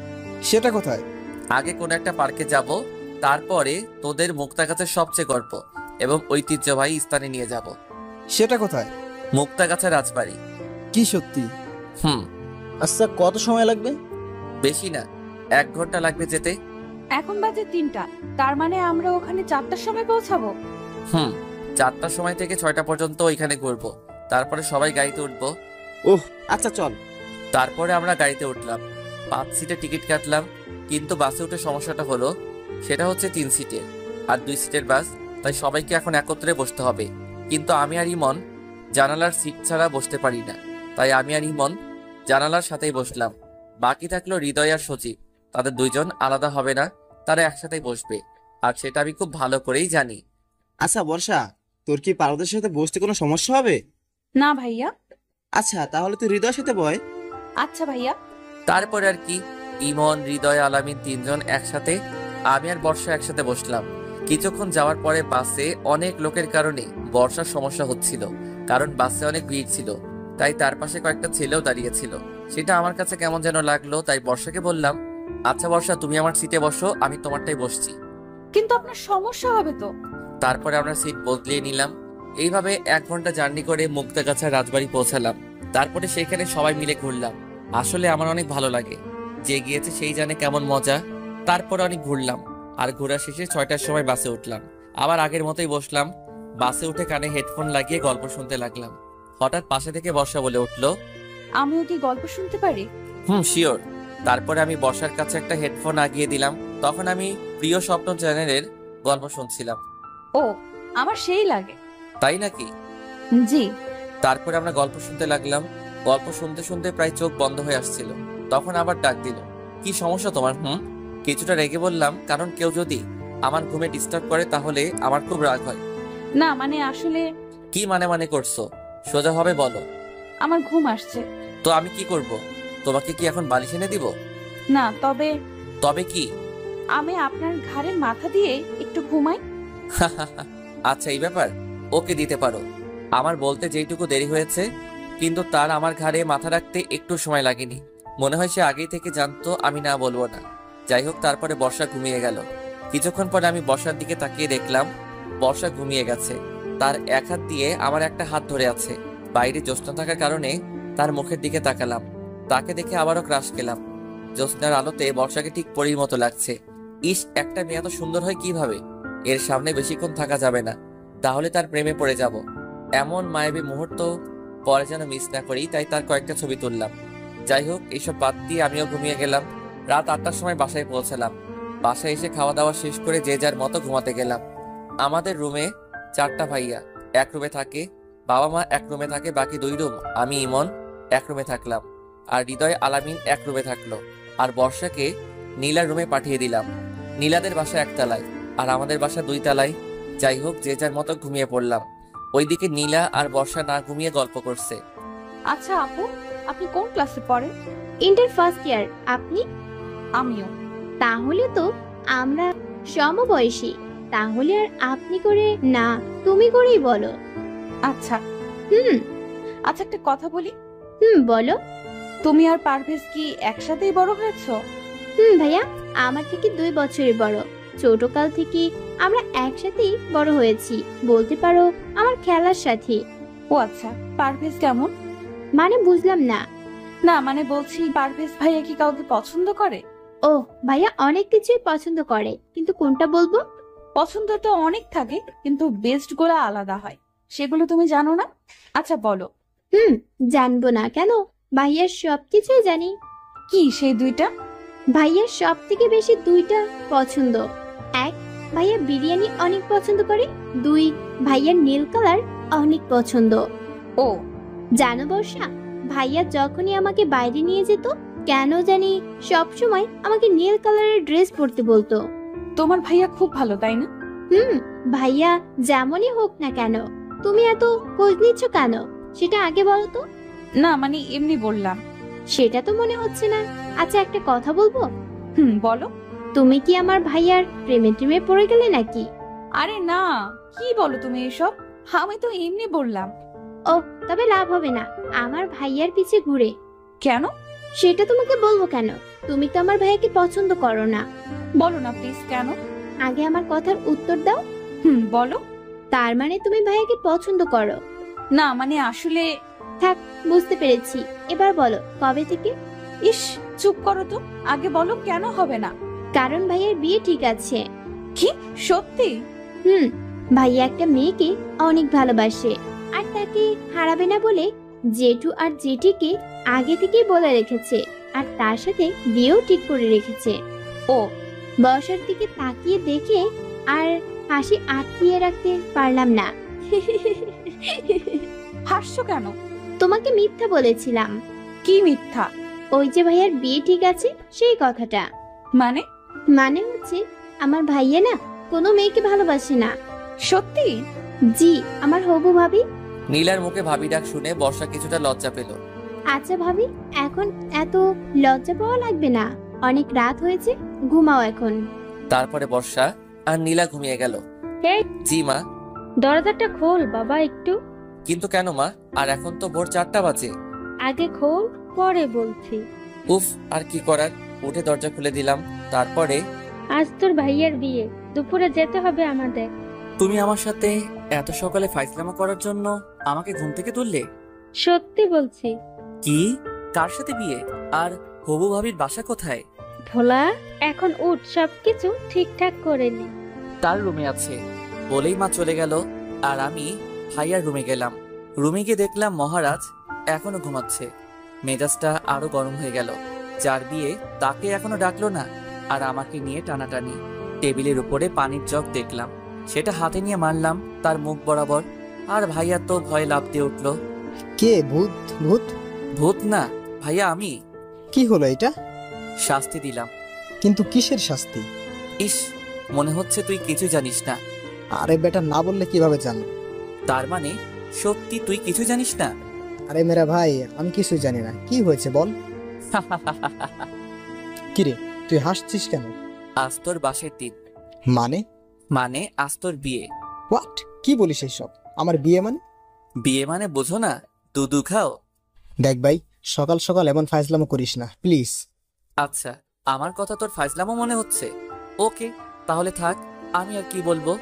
সেটা কোথায়? আগে কোনো একটা পার্কে যাব, তারপরে তোদের মুক্তাগাছার সবচেয়ে গল্প এবং ঐতিহ্যবাহী স্থানে নিয়ে যাব। সেটা কোথায়? মুক্তাগাছা রাজবাড়ি। কি সত্যি? আচ্ছা, কত সময় লাগবে? বেশি না, 1 ঘন্টা লাগবে যেতে। এখন বাজে 3টা, তার মানে আমরা ওখানে 4টার সময় পৌঁছাবো। 4টার সময় থেকে 6টা পর্যন্ত ওইখানে ঘুরবো, তারপরে সবাই গাড়িতে উঠবো। ওহ আচ্ছা চল। তারপরে আমরা গাড়িতে উঠলাম, 5 সিটের টিকিট কাটলাম। কিন্তু বাসে উঠে সমস্যাটা হলো, সেটা হচ্ছে 3 সিটের আর 2 সিটের বাস, তাই সবাইকে এখন একত্রে বসতে হবে। কিন্তু আমি আর ইমন জানালার সিট ছাড়া বসতে পারি না, তাই আমি আর ইমন জানালার সাথেই বসলাম। বাকি থাকলো হৃদয় আর সচিব। তাদের 2 জন আলাদা হবে না, তারা একসাথেই বসবে, আর সেটা আমি খুব ভালো করেই জানি। আচ্ছা বর্ষা, তোর কি পারদের সাথে বসতে কোনো সমস্যা হবে? না ভাইয়া। আচ্ছা তাহলে তুই হৃদয়ের সাথে বয়। আচ্ছা ভাইয়া। তারপরে আর কি, ইমন, হৃদয়, আলামিন 3 জন একসাথে, আমি আর বর্ষা একসাথে বসলাম। কিছুক্ষণ যাওয়ার পরে বাসে অনেক লোকের কারণে বর্ষার সমস্যা হচ্ছিল, কারণ বাসে অনেক ভিড় ছিল, তাই তার পাশে কয়েকটা ছেলেও দাঁড়িয়েছিল। সেটা আমার কাছে কেমন যেন লাগলো, তাই বর্ষাকে বললাম, আচ্ছা বর্ষা, তুমি আমার সিটে বসো, আমি তোমারটাই বসছি। কিন্তু আপনার সমস্যা হবে তো। তারপরে আমরা সিট বদলিয়ে নিলাম। এইভাবে 1 ঘন্টা জার্নি করে মুক্তাগাছা রাজবাড়ি পৌঁছালাম। তারপরে সেখানে সবাই মিলে ঘুরলাম। আসলে আমার অনেক ভালো লাগে, যে গিয়েছে সেই জানে কেমন মজা। তারপরে অনেক ঘুরলাম, আর ঘোরা শেষে 6টার সময় বাসে উঠলাম। আবার আগের মতোই বসলাম। বাসে উঠে কানে হেডফোন লাগিয়ে গল্প শুনতে লাগলাম। হঠাৎ পাশে থেকে বর্ষা বলে উঠলো, আমিও কি গল্প শুনতে পারি? শিওর। তারপরে আমি বর্ষার কাছে একটা হেডফোন আগিয়ে দিলাম। তখন আমি প্রিয় স্বপ্ন চ্যানেলের গল্প শুনছিলাম। ও, আমার সেই লাগে। তাই নাকি? জি। তারপরে আমরা গল্প শুনতে লাগলাম। গল্প শুনতে শুনতে প্রায় চোখ বন্ধ হয়ে আসছিল। তখন আবার ডাক দিল, কি সমস্যা তোমার? কিছুটা রেগে বললাম, কারণ কেউ যদি আমার ঘুমে ডিস্টার্ব করে তাহলে আমার খুব রাগ হয়। না মানে আসলে। কি মানে করছো? সোজা হবে বলো। আমার ঘুম আসছে। তো আমি কি করব? তোমাকে কি এখন বালিশ এনে দিব? না, তবে। তবে কি? আমি আপনার ঘাড়ের মাথা দিয়ে একটু ঘুমাই। আচ্ছা এই ব্যাপার, ওকে দিতে পারো। আমার বলতে যেইটুকু দেরি হয়েছে, কিন্তু তার আমার ঘাড়ে মাথা রাখতে একটু সময় লাগেনি। মনে হয় সে আগেই থেকে জানতো আমি না বলবো না। যাই হোক, তারপরে বর্ষা ঘুমিয়ে গেল। কিছুক্ষণ পরে আমি বর্ষার দিকে তাকিয়ে দেখলাম বর্ষা ঘুমিয়ে গেছে। তার এক হাত দিয়ে আমার একটা হাত ধরে আছে। বাইরে জ্যোৎস্না থাকার কারণে তার মুখের দিকে তাকালাম। তাকে দেখে আবারও ক্রাশ খেলাম। জ্যোৎস্নার আলোতে বর্ষাকে ঠিক পরীর মতো লাগছে। ইস, একটা মেয়ে এত সুন্দর হয় কিভাবে? এর সামনে বেশিক্ষণ থাকা যাবে না, তাহলে তার প্রেমে পড়ে যাব। এমন মায়াবী মুহূর্ত পরে যেন মিস না করি, তাই তার কয়েকটা ছবি তুললাম। যাই হোক, এইসব বাদ দিয়ে আমিও ঘুমিয়ে গেলাম। রাত 8টার সময় বাসায় পৌঁছালাম। বাসায় এসে খাওয়া দাওয়া শেষ করে যে যার মতো ঘুমাতে গেলাম। আমাদের রুমে 4টা ভাইয়া এক রুমে থাকে, বাবা মা এক রুমে থাকে, বাকি 2 রুম আমি ইমন এক রুমে থাকলাম, আর হৃদয়, আলামিন এক রুমে থাকলো। আর বর্ষাকে নীলার রুমে পাঠিয়ে দিলাম। নীলাদের বাসা একতলায় আর আমাদের বাসা 2 তলায়। যাই হোক, যে যার মতো ঘুমিয়ে পড়লাম। ওইদিকে নীলা আর বর্ষা না ঘুমিয়ে গল্প করছে। আচ্ছা আপু, আপনি কোন ক্লাসে পড়েন? Inter first year. আপনি? আমিও। তাহলে তো আমরা সমবয়সী। তাহলে আর আপনি করে না, তুমি করেই বলো। আচ্ছা হুম। আচ্ছা, একটা কথা বলি। বলো। তুমি আর পারভেজ কি একসাথেই বড় হয়েছো? ভাইয়া আমার থেকে 2 বছরের বড়। ছোটকাল থেকে আমরা একসাথেই বড় হয়েছি, বলতে পারো আমার খেলার সাথী। ও আচ্ছা, পারভেজ কেমন? মানে বুঝলাম না। না মানে বলছি, পারভেজ ভাইয়া কি কাউকে পছন্দ করে? ও ভাইয়া অনেক কিছুই পছন্দ করে, কিন্তু কোনটা বলবো? পছন্দ তো অনেক থাকে, কিন্তু বেস্ট গুলো আলাদা হয়, সেগুলো তুমি জানো না? আচ্ছা বলো। জানবো না কেন, ভাইয়ার সবকিছুই জানি। কি সেই 2টা? ভাইয়ার সব থেকে বেশি 2টা পছন্দ। 1, ভাইয়া বিরিয়ানি অনেক পছন্দ করে। 2, ভাইয়ার নীল কালার অনেক পছন্দ। ও জানো বর্ষা, ভাইয়া যখনই আমাকে বাইরে নিয়ে যেত, কেন জানি সব সময় আমাকে নীল কালারের ড্রেস পরতে বলতো। তোমার ভাইয়া খুব ভালো, তাই না? ভাইয়া যেমনই হোক না কেন, তুমি এত খোঁজ নিচ্ছ কেন সেটা আগে বলো তো। না মানে এমনি বললাম। সেটা তো মনে হচ্ছে না। আচ্ছা একটা কথা বলবো? বলো। তুমি কি আমার ভাইয়ার প্রেমে পড়ে গেলে নাকি? আরে না, কি বলো তুমি এসব? আমি তো এমনি বললাম। ও তবে লাভ হবে না আমার ভাইয়ার পিছে ঘুরে। কেন? সেটা তোমাকে বলবো কেন? তুমি তো আমার ভাইয়াকে পছন্দ করো না। বলো না প্লিজ, কেন? আগে আমার কথার উত্তর দাও। বলো। তার মানে তুমি ভাইয়াকে পছন্দ করো না? মানে আসলে থাক, বুঝতে পেরেছি। এবার বলো কবে থেকে? ইস, চুপ করো তো, আগে বলো কেন হবে না? কারণ ভাইয়ার বিয়ে ঠিক আছে। কি সত্যি? ভাইয়া একটা মেয়েকে অনেক ভালোবাসে, আর তাকে হারাবে না বলে জেঠু আর জেঠিকে আগে থেকেই বলে রেখেছে, আর তার সাথে বিয়েও ঠিক করে রেখেছে। ও বর্ষার দিকে তাকিয়ে দেখে আর হাসি আটকিয়ে রাখতে পারলাম না। হাসছো কেন? তোমাকে মিথ্যা বলেছিলাম। কি মিথ্যা? ওই যে ভাইয়ার বিয়ে ঠিক আছে সেই কথাটা। মানে? মানে হচ্ছে আমার ভাইয়া না কোনো মেয়েকে ভালোবাসে না। সত্যি? জি, আমার হবু ভাবি। নীলার মুখে ভাবি ডাক শুনে বর্ষা কিছুটা লজ্জা পেল। আচ্ছা ভাবি, এখন এত লজ্জা পাওয়া লাগবে না, অনেক রাত হয়েছে, ঘুমাও এখন। তারপরে বর্ষা আর নীলা ঘুমিয়ে গেল। এই জি মা। দরজাটা খোল বাবা একটু। কিন্তু কেন মা? আর এখন তো ভোর 4টা বাজে। আগে খোল, পরে বলছি। উফ, আর কি করার, উঠে দরজা খুলে দিলাম। তারপরে আজ তোর ভাইয়ের বিয়ে, দুপুরে যেতে হবে আমাদের। তুমি আমার সাথে এত সকালে ফাইজলামো করার জন্য আমাকে ঘুম থেকে তুললে? সত্যি বলছি। কি? কার সাথে বিয়ে? আর হবু ভাবির বাসা কোথায়? ভোলা, এখন উঠ, সবকিছু ঠিকঠাক করে নি। তার রুমে আছে বলেই মা চলে গেল। আর আমি ভাইয়ার রুমে গেলাম। রুমে গিয়ে দেখলাম মহারাজ এখনো ঘুমাচ্ছে। মেজাজটা আরো গরম হয়ে গেল। যার বিয়ে তাকে এখনো ডাকলো না, আর আমাকে নিয়ে টানাটানি। টেবিলের উপরে পানির জগ দেখলাম, সেটা হাতে নিয়ে মারলাম তার মুখ বরাবর। আর ভাইয়া তো ভয়ে লাফ দিয়ে উঠলো। কে? ভূত? ভূত? ভূত না ভাইয়া, আমি। কি হলো এটা? শাস্তি দিলাম। কিন্তু কিসের শাস্তি? ইস, মনে হচ্ছে তুই কিছু জানিস না। আরে বেটা, না বললে কিভাবে জানো? তার মানে সত্যি তুই কিছু জানিস না? আরে মেরা ভাই, আমি কিছুই জানি না। কি হয়েছে বল। কিরে, তুই হাসছিস কেন? আজ তোর বাসের দিন। মানে? মানে আজ তোর বিয়ে। হোয়াট? কি বলিস এইসব? আমার বিয়ে মানে? বিয়ে মানে বোঝো না? দুধু খাও। দেখ ভাই, সকাল সকাল এমন ফাইজলামো করিস না প্লিজ। আচ্ছা, আমার কথা তোর ফাইজলামো মনে হচ্ছে? ওকে, তাহলে থাক, আমি আর কি বলবো।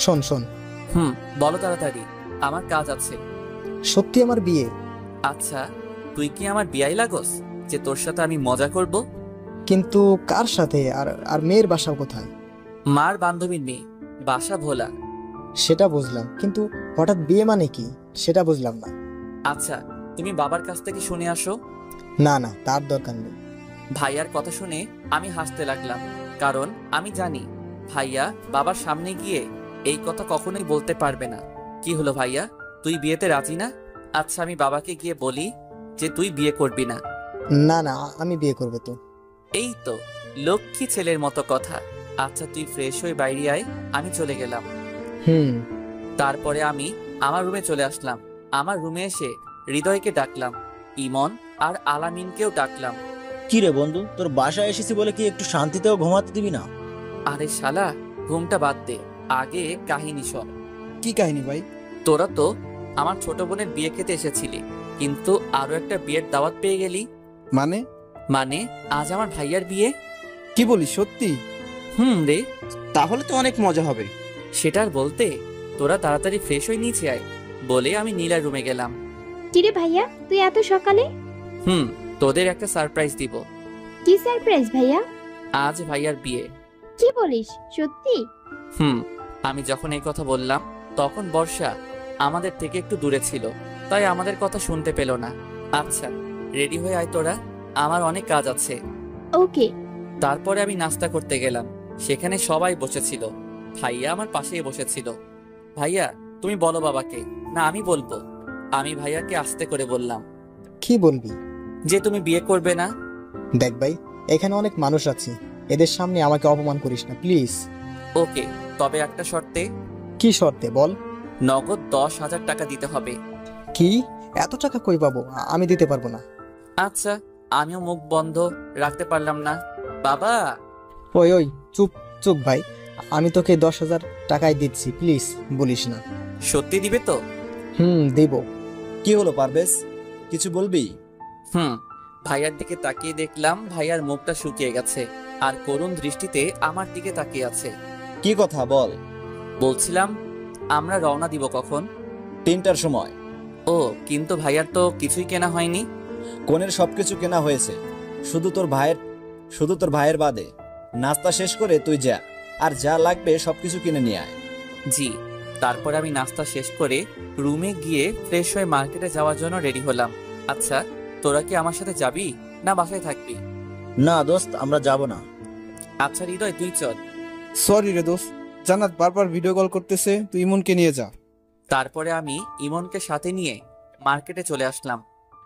শোন শোন। বলো তাড়াতাড়ি, আমার কাজ আছে। সত্যি আমার বিয়ে? আচ্ছা, তুই কি আমার বিয়াই লাগোস যে তোর সাথে আমি মজা করব? কিন্তু কার সাথে? আর আর মেয়ের বাসা কোথায়? মার বান্ধবীর মেয়ে, বাসা ভোলা। সেটা বুঝলাম, কিন্তু হঠাৎ বিয়ে মানে কি সেটা বুঝলাম না। আচ্ছা, তুমি বাবার কাছ থেকে শুনে আসো। না না, তার দরকার নেই। ভাইয়ার কথা শুনে আমি হাসতে লাগলাম, কারণ আমি জানি ভাইয়া বাবার সামনে গিয়ে এই কথা কখনোই বলতে পারবে না। কি হলো ভাইয়া, তুই বিয়েতে রাজি না? আচ্ছা, আমি বাবাকে গিয়ে বলি যে তুই বিয়ে করবি না। না না, আমি বিয়ে করবো তো। এই তো লক্ষ্মী ছেলের মতো কথা। আচ্ছা তুই ফ্রেশ হয়ে বাইরে আয়, আমি চলে গেলাম। হুম। তারপরে আমি আমার রুমে চলে আসলাম। আমার রুমে এসে হৃদয়কে ডাকলাম, ইমন আর আলামিনকেও ডাকলাম। কি রে বন্ধু, তোর বাসায় এসেছি বলে কি একটু শান্তিতেও ঘুমাতে দিবি না? আরে শালা, ঘুমটা বাদ দে, আগে কাহিনী শোন। কি কাহিনী ভাই? তোরা তো আমার ছোট বোনের বিয়ে খেতে এসেছিলি, কিন্তু আরো একটা বিয়ের দাওয়াত পেয়ে গেলি। মানে? মানে আজ আমার ভাইয়ার বিয়ে। কি বলিস, সত্যি? রে, তাহলে তো অনেক মজা হবে। সেটার বলতে তোরা তাড়াতাড়ি ফ্রেশ হয়ে নিচে আয় বলে আমি নীলার রুমে গেলাম। কিরে ভাইয়া, তুই এত সকালে? তোদের একটা সারপ্রাইজ দিব। কি সারপ্রাইজ ভাইয়া? আজ ভাইয়ার বিয়ে। কি বলিস, সত্যি? আমি যখন এই কথা বললাম তখন বর্ষা আমাদের থেকে একটু দূরে ছিল, তাই আমাদের কথা শুনতে পেল না। আচ্ছা রেডি হয়ে আয় তোরা, আমার অনেক কাজ আছে। ওকে। তারপরে আমি নাস্তা করতে গেলাম। সেখানে সবাই বসেছিল, ভাইয়া আমার পাশেই বসেছিল। ভাইয়া তুমি বলো বাবাকে। না আমি বলবো। আমি ভাইয়াকে আস্তে করে বললাম, কি বলবি? যে তুমি বিয়ে করবে না। দেখ ভাই, এখানে অনেক মানুষ আছে, এদের সামনে আমাকে অপমান করিস না প্লিজ। ওকে, তবে একটা শর্তে। কি শর্তে বল? নগদ 10,000 টাকা দিতে হবে। কি? এত টাকা কই পাবো? আমি দিতে পারবো না। আচ্ছা, আমিও মুখ বন্ধ রাখতে পারলাম না। বাবা। ওই ওই, চুপ চুপ ভাই, আমি তোকে 10,000 টাকাই দিচ্ছি, প্লিজ বলিস না। সত্যি দিবে তো? দিব। কি হলো পারভেজ, কিছু বলবি? ভাইয়ার দিকে তাকিয়ে দেখলাম ভাইয়ার মুখটা শুকিয়ে গেছে আর করুণ দৃষ্টিতে আমার দিকে তাকিয়ে আছে। কি কথা বল। বলছিলাম আমরা রওনা দিব কখন? 3টার সময়। ও, কিন্তু ভাইয়ার তো কিছুই কেনা হয়নি। কোনের সবকিছু কেনা হয়েছে, শুধু তোর ভাইয়ের বাদে। নাস্তা শেষ করে তুই যা, আর যা লাগবে সবকিছু কিনে নিয়ে আয়। জি। তারপর আমি নাস্তা শেষ করে রুমে গিয়ে ফ্রেশ হয়ে মার্কেটে যাওয়ার জন্য রেডি হলাম। আচ্ছা তোরা কি আমার সাথে যাবি না বাসায় থাকবি? না দোস্ত, আমরা যাব না। আচ্ছা হৃদয়, তুই চল। সরি রে দোস্ত, জান্নাত বারবার ভিডিও কল করতেছে, তুই ইমনকে নিয়ে যা। তারপরে আমি ইমনকে সাথে নিয়ে মার্কেটে চলে আসলাম।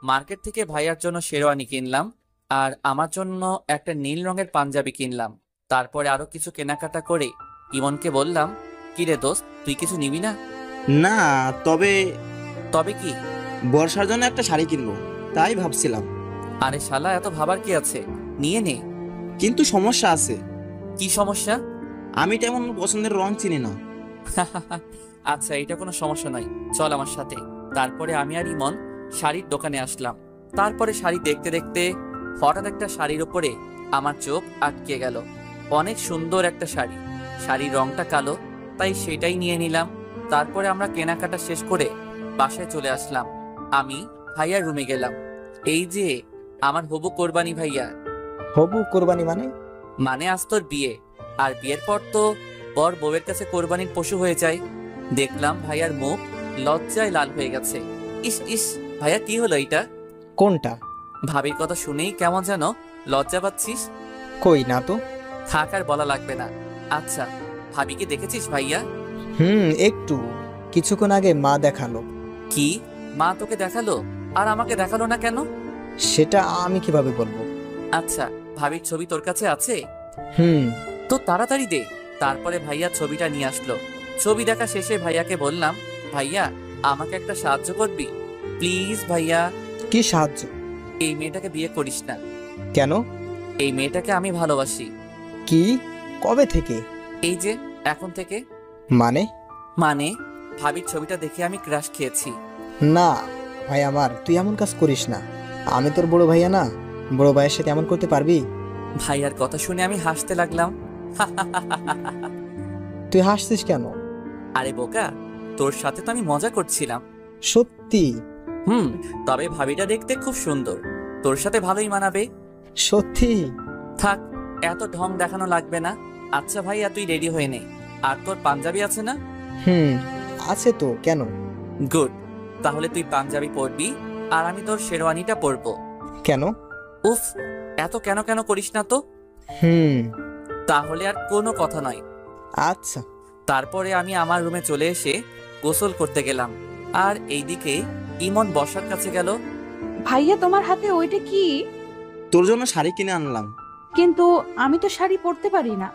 মার্কেট থেকে ভাইয়ার জন্য শেরওয়ানি কিনলাম আর আমার জন্য একটা নীল রঙের পাঞ্জাবি কিনলাম। তারপরে আরো কিছু কেনাকাটা করে ইমনকে বললাম, কি রে দোস্ত, তুই কিছু নিবি না? না, তবে তবে কি? বর্ষার জন্য একটা শাড়ি কিনবো, তাই ভাবছিলাম। আরে শালা, এত ভাবার কি আছে, নিয়ে নে। কিন্তু সমস্যা আছে। কি সমস্যা? আমি তেমন পছন্দের রং চিনি না। আচ্ছা, এটা কোনো সমস্যা নয়, চল আমার সাথে। তারপরে আমি আর ইমন শাড়ির দোকানে আসলাম। তারপরে শাড়ি দেখতে দেখতে হঠাৎ একটা শাড়ির উপরে আমার চোখ আটকে গেল। অনেক সুন্দর একটা শাড়ি, শাড়ির রংটা কালো, তাই সেটাই নিয়ে নিলাম। তারপরে আমরা কেনাকাটা শেষ করে বাসায় চলে আসলাম। আমি ভাইয়ার রুমে গেলাম। এই যে আমার হবু কোরবানি ভাইয়া। হবু কোরবানি মানে? মানে আজ তোর বিয়ে, আর বিয়ের পর তো বর বউয়ের কাছে কোরবানির পশু হয়ে যায়। দেখলাম ভাইয়ার মুখ লজ্জায় লাল হয়ে গেছে। ইস ইস, ভাইয়া কি হলো এটা? কোনটা? ভাবির কথা শুনেই কেমন যেন লজ্জা পাচ্ছিস। কই না তো। থাক, আর বলা লাগবে না। আচ্ছা, ভাবিকে দেখেছিস ভাইয়া? একটু, কিছুক্ষণ আগে মা দেখালো। কি, মা তোকে দেখালো আর আমাকে দেখালো না কেন? সেটা আমি কিভাবে বলবো? আচ্ছা, ভাবির ছবি তোর কাছে আছে? তো তাড়াতাড়ি দে। তারপরে ভাইয়া ছবিটা নিয়ে আসলো। ছবি দেখা শেষে ভাইয়াকে বললাম, ভাইয়া আমাকে একটা সাহায্য করবি প্লিজ? ভাইয়া। কি সাহায্য? এই মেয়েটাকে বিয়ে করিস না। কেন? এই মেয়েটাকে আমি ভালোবাসি। কি? কবে থেকে? এই যে এখন থেকে। মানে? মানে ভাবির ছবিটা দেখে আমি ক্রাশ খেয়েছি। না ভাই আমার, তুই এমন কাজ করিস না। আমি তোর বড় ভাইয়া না, বড় ভাইয়ের সাথে এমন করতে পারবি? ভাইয়ার কথা শুনে আমি হাসতে লাগলাম। তুই হাসছিস কেন? আরে বোকা, তোর সাথে তো আমি মজা করছিলাম। সত্যি? তবে ভাবিটা দেখতে খুব সুন্দর, তোর সাথে ভালোই মানাবে। সত্যি? থাক, এত ঢং দেখানো লাগবে না। আচ্ছা ভাইয়া, তুই রেডি হয়ে নে। আর তোর পাঞ্জাবি আছে না? আছে তো, কেন? গুড, তাহলে তুই পাঞ্জাবি পরবি আর আমি তোর শেরওয়ানিটা পরবো। কেন? উফ, এত কেন কেন করিস না তো। তাহলে আর কোনো কথা নয়। আচ্ছা। তারপরে আমি আমার রুমে চলে এসে গোসল করতে গেলাম, আর এইদিকে ইমন বর্ষার কাছে গেল। ভাইয়া তোমার হাতে ওইটা কি? তোর জন্য শাড়ি কিনে আনলাম। কিন্তু আমি তো শাড়ি পরতে পারি না।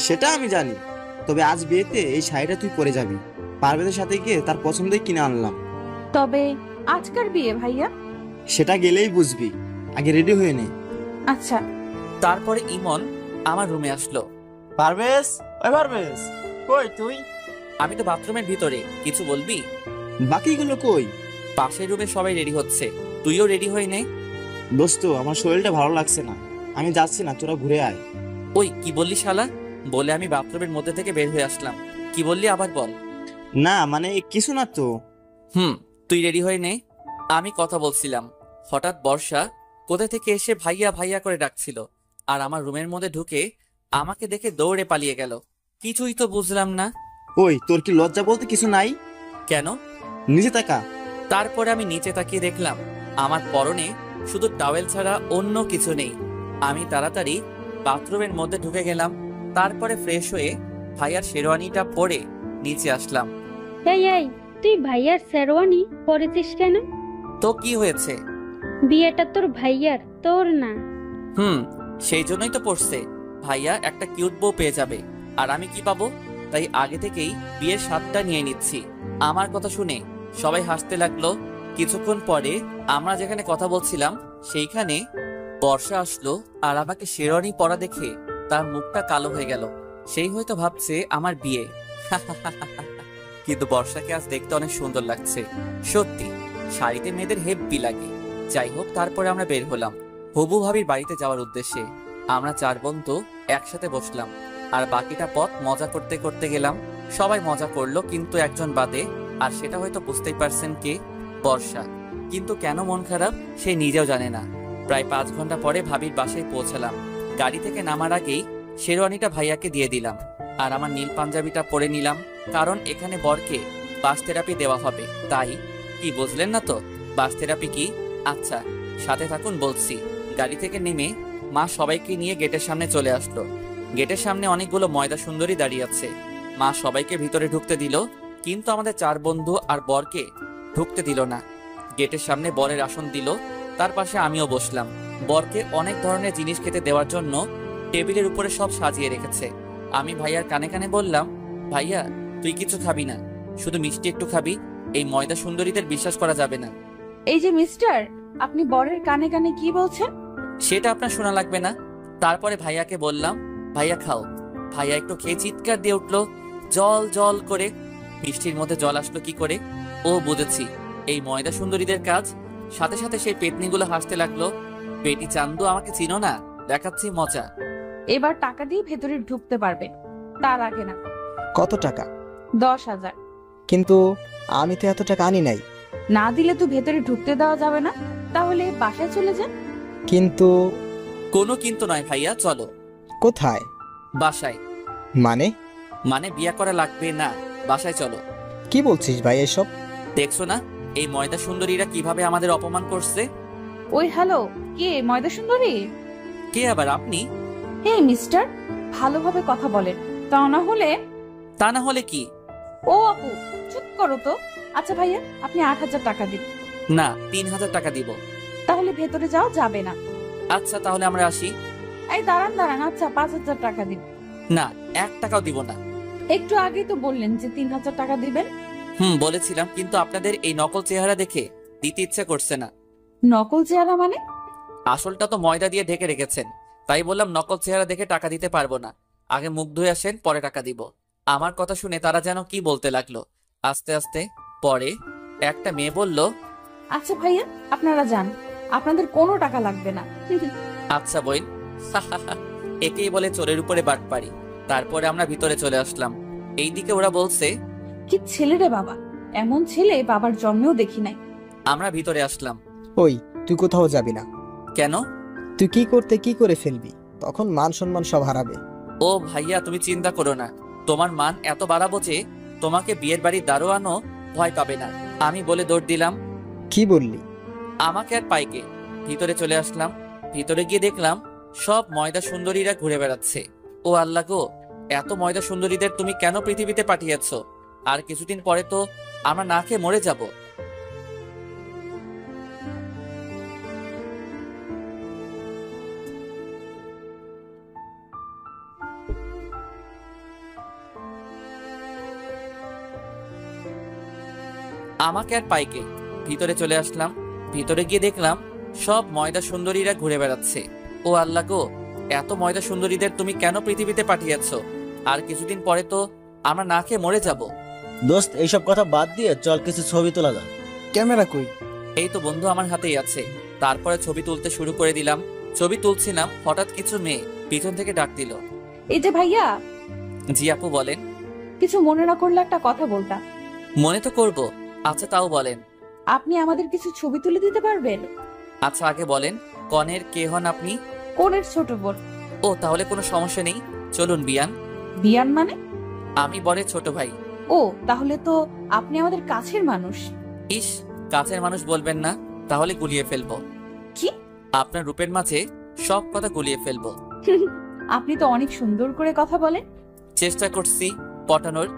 সেটা আমি জানি, তবে আজ বিয়েতে এই শাড়িটা তুই পরে যাবি। পারভেজের সাথে গিয়ে তার পছন্দই কিনে আনলাম। তবে আজকার বিয়ে ভাইয়া। সেটা গেলেই বুঝবি, আগে রেডি হয়ে নে। আচ্ছা। তারপরে ইমন আমার রুমে আসলো। পারভেজ, ওই পারভেজ, কই তুই? আমি তো বাথরুমের ভিতরে, কিছু বলবি? বাকিগুলো কই? পাশের রুমে সবাই রেডি হচ্ছে, তুইও রেডি হয়ে নে। দোস্ত, আমার শরীরটা ভালো লাগছে না, আমি যাচ্ছি না, তোরা ঘুরে আয়। ওই কি বললি শালা? বলে আমি বাথরুমের মধ্যে থেকে বের হয়ে আসলাম। কি বললি আবার বল। না মানে কিছু না তো। তুই রেডি হয়ে নে। আমি কথা বলছিলাম, হঠাৎ বর্ষা কোথা থেকে এসে ভাইয়া ভাইয়া করে ডাকছিল, আর আমার রুমের মধ্যে ঢুকে আমাকে দেখে দৌড়ে পালিয়ে গেল। কিছুই তো বুঝলাম না। ওই তোর কি লজ্জা বলতে কিছু নাই? কেন? নিচে তাকা। তারপরে আমি নিচে তাকিয়ে দেখলাম আমার পরনে শুধু টাওয়েল ছাড়া অন্য কিছু নেই। আমি তাড়াতাড়ি বাথরুমের মধ্যে ঢুকে গেলাম, তারপরে ফ্রেশ হয়ে ভাইয়ার শেরওয়ানিটা পরে নিচে আসলাম। এই এই, তুই ভাইয়ার শেরওয়ানি পরেছিস কেন? তো কি হয়েছে? বিয়েটা তোর ভাইয়ার, তোর না। সেই জন্যই তো পড়ছে, ভাইয়া একটা কিউট বউ পেয়ে যাবে, আর আমি কি পাবো? তাই আগে থেকেই বিয়ের স্বাদটা নিয়ে নিচ্ছি। আমার কথা শুনে সবাই হাসতে লাগলো। কিছুক্ষণ পরে আমরা যেখানে কথা বলছিলাম সেইখানে বর্ষা আসলো, আর আমাকে শেরওয়ানি পরা দেখে তার মুখটা কালো হয়ে গেল। সেই হয়তো ভাবছে আমার বিয়ে। কিন্তু বর্ষাকে আজ দেখতে অনেক সুন্দর লাগছে। সত্যি শাড়িতে মেয়েদের হেব্বি লাগে। যাই হোক, তারপরে আমরা বের হলাম হবু ভাবির বাড়িতে যাওয়ার উদ্দেশ্যে। আমরা 4 বন্ধু একসাথে বসলাম, আর বাকিটা পথ মজা করতে করতে গেলাম। সবাই মজা করলো, কিন্তু একজন বাদে, আর সেটা হয়তো বুঝতেই পারছেন কে, বর্ষা। কিন্তু কেন মন খারাপ সে নিজেও জানে না। প্রায় 5 ঘন্টা পরে ভাবির বাসায় পৌঁছালাম। গাড়ি থেকে নামার আগেই শেরওয়ানিটা ভাইয়াকে দিয়ে দিলাম, আর আমার নীল পাঞ্জাবিটা পরে নিলাম, কারণ এখানে বরকে বাস থেরাপি দেওয়া হবে। তাই। কি বুঝলেন না তো বাস থেরাপি কি? আচ্ছা সাথে থাকুন, বলছি। গাড়ি থেকে নেমে মা সবাইকে নিয়ে গেটের সামনে চলে আসলো। গেটের সামনে অনেকগুলো ময়দা সুন্দরী দাঁড়িয়ে আছে। মা সবাইকে ভিতরে ঢুকতে দিল, কিন্তু আমাদের 4 বন্ধু আর বরকে ঢুকতে দিল না। গেটের সামনে বরের আসন দিল, তার পাশে আমিও বসলাম। বরকে অনেক ধরনের জিনিস খেতে দেওয়ার জন্য টেবিলের উপরে সব সাজিয়ে রেখেছে। আমি ভাইয়ার কানে কানে বললাম, ভাইয়া তুই কিছু খাবি না, শুধু মিষ্টি একটু খাবি। এই ময়দা সুন্দরীদের বিশ্বাস করা যাবে না। এই যে মিস্টার, আপনি বরের কানে কানে কি বলছেন? সেটা আপনার শোনা লাগবে না। তারপরে ভাইয়াকে বললাম, ভাইয়া খাও। ভাইয়া একটু খেয়ে চিৎকার দিয়ে উঠলো, জল জল করে। মিষ্টির মধ্যে জল আসলো কি করে? ও বুঝেছি, এই ময়দা সুন্দরীদের কাজ। সাথে সাথে সেই পেতনিগুলো হাসতে লাগলো। বেটি চান্দু, আমাকে চিনো না? দেখাচ্ছি মজা। এবার টাকা দিয়ে ভেতরে ঢুকতে পারবে, তার আগে না। কত টাকা? 10,000। কিন্তু আমি তো এত টাকা আনি নাই। না দিলে তো ভেতরে ঢুকতে দেওয়া যাবে না, তাহলে বাসায় চলে যান। কিন্তু কোনো কিন্তু নয় ভাইয়া, চলো। কোথায়? বাসায়। মানে? মানে বিয়া করা লাগবে না, বাসায় চলো। কি বলছিস ভাই এসব? দেখছো না এই ময়দা সুন্দরীরা কিভাবে আমাদের অপমান করছে? ওই হ্যালো, কে ময়দা সুন্দরী? কে আবার? আপনি? হে মিস্টার, ভালোভাবে কথা বলেন, তা না হলে কি? ও আপু, চুপ করো তো। আচ্ছা ভাইয়া, আপনি 8,000 টাকা দিন। না, 3,000 টাকা দিব। তাহলে ভেতরে যাও যাবে না। আচ্ছা তাহলে আমরা আসি। এই দাঁড়ান দাঁড়ান, আচ্ছা 5,000 টাকা দিন। না, 1 টাকাও দিব না। একটু আগেই তো বললেন যে 3,000 টাকা দিবেন। বলেছিলাম, কিন্তু আপনাদের এই নকল চেহারা দেখে দিতে ইচ্ছে করছে না। নকল চেহারা মানে? আসলটা তো ময়দা দিয়ে ঢেকে রেখেছেন, তাই বললাম নকল চেহারা দেখে টাকা দিতে পারবো না। আগে মুখ ধুয়ে আসেন, পরে টাকা দিব। আমার কথা শুনে তারা যেন কি বলতে লাগলো আস্তে আস্তে। পরে একটা মেয়ে বলল, আচ্ছা ভাইয়া আপনারা যান, আপনাদের কোনো টাকা লাগবে না। আচ্ছা বইন। একেই বলে চোরের উপরে বাট পারি। তারপরে আমরা ভিতরে চলে আসলাম। এইদিকে ওরা বলছে, কি ছেলে রে বাবা, এমন ছেলে বাবার জন্মেও দেখি নাই। আমরা ভিতরে আসলাম। ওই তুই কোথাও যাবি না। কেন? তুই কি করতে কি করে ফেলবি, তখন মান সম্মান সব হারাবে। ও ভাইয়া, তুমি চিন্তা করো না, তোমার মান এত বাড়াবো যে তোমাকে বিয়ের বাড়ির দারোয়ানও ভয় পাবে না। আমি বলে দৌড় দিলাম। কি বললি? আমাকে আর পাইকে। ভিতরে চলে আসলাম। ভিতরে গিয়ে দেখলাম সব ময়দা সুন্দরীরা ঘুরে বেড়াচ্ছে। ও আল্লাহ গো, এত ময়দা সুন্দরীদের তুমি কেন পৃথিবীতে পাঠিয়েছ? আর কিছুদিন পরে তো আমরা না খেয়ে মরে যাব। আমাকে আর পাইকে। ভিতরে চলে আসলাম। ভিতরে গিয়ে দেখলাম সব ময়দা সুন্দরীরা ঘুরে বেড়াচ্ছে। ও আল্লাহ গো, এত ময়দা সুন্দরীদের তুমি কেন পৃথিবীতে পাঠিয়েছ? আর কিছুদিন পরে তো আমরা না খেয়ে মরে যাব। দোস্ত, এইসব কথা বাদ দিয়ে চল কিছু ছবি তোলা যাক। ক্যামেরা কই? এই তো বন্ধু আমার হাতেই আছে। তারপরে ছবি তুলতে শুরু করে দিলাম। ছবি তুলছিলাম, হঠাৎ কিছু মেয়ে পিছন থেকে ডাক দিল। এই যে ভাইয়া, জি আপু বলেন। কিছু মনে না করলে একটা কথা বলতাম। মনে তো করব। আচ্ছা তাও বলেন। আপনি আমাদের কিছু ছবি তুলে দিতে পারবেন? আচ্ছা আগে বলেন, কনের কে হন আপনি? কোনের ছোট বোন। ও তাহলে কোনো সমস্যা নেই, চলুন বিয়ান। বিয়ান মানে? আমি বলে ছোট ভাই। ও তাহলে তো আপনি আমাদের কাছের মানুষ। ইস, কাছের মানুষ বলবেন না, তাহলে গুলিয়ে ফেলবো। কি? আপনার রূপের মাঝে সব কথা গুলিয়ে ফেলবো। আপনি তো অনেক সুন্দর করে কথা বলেন। চেষ্টা করছি পটানোর।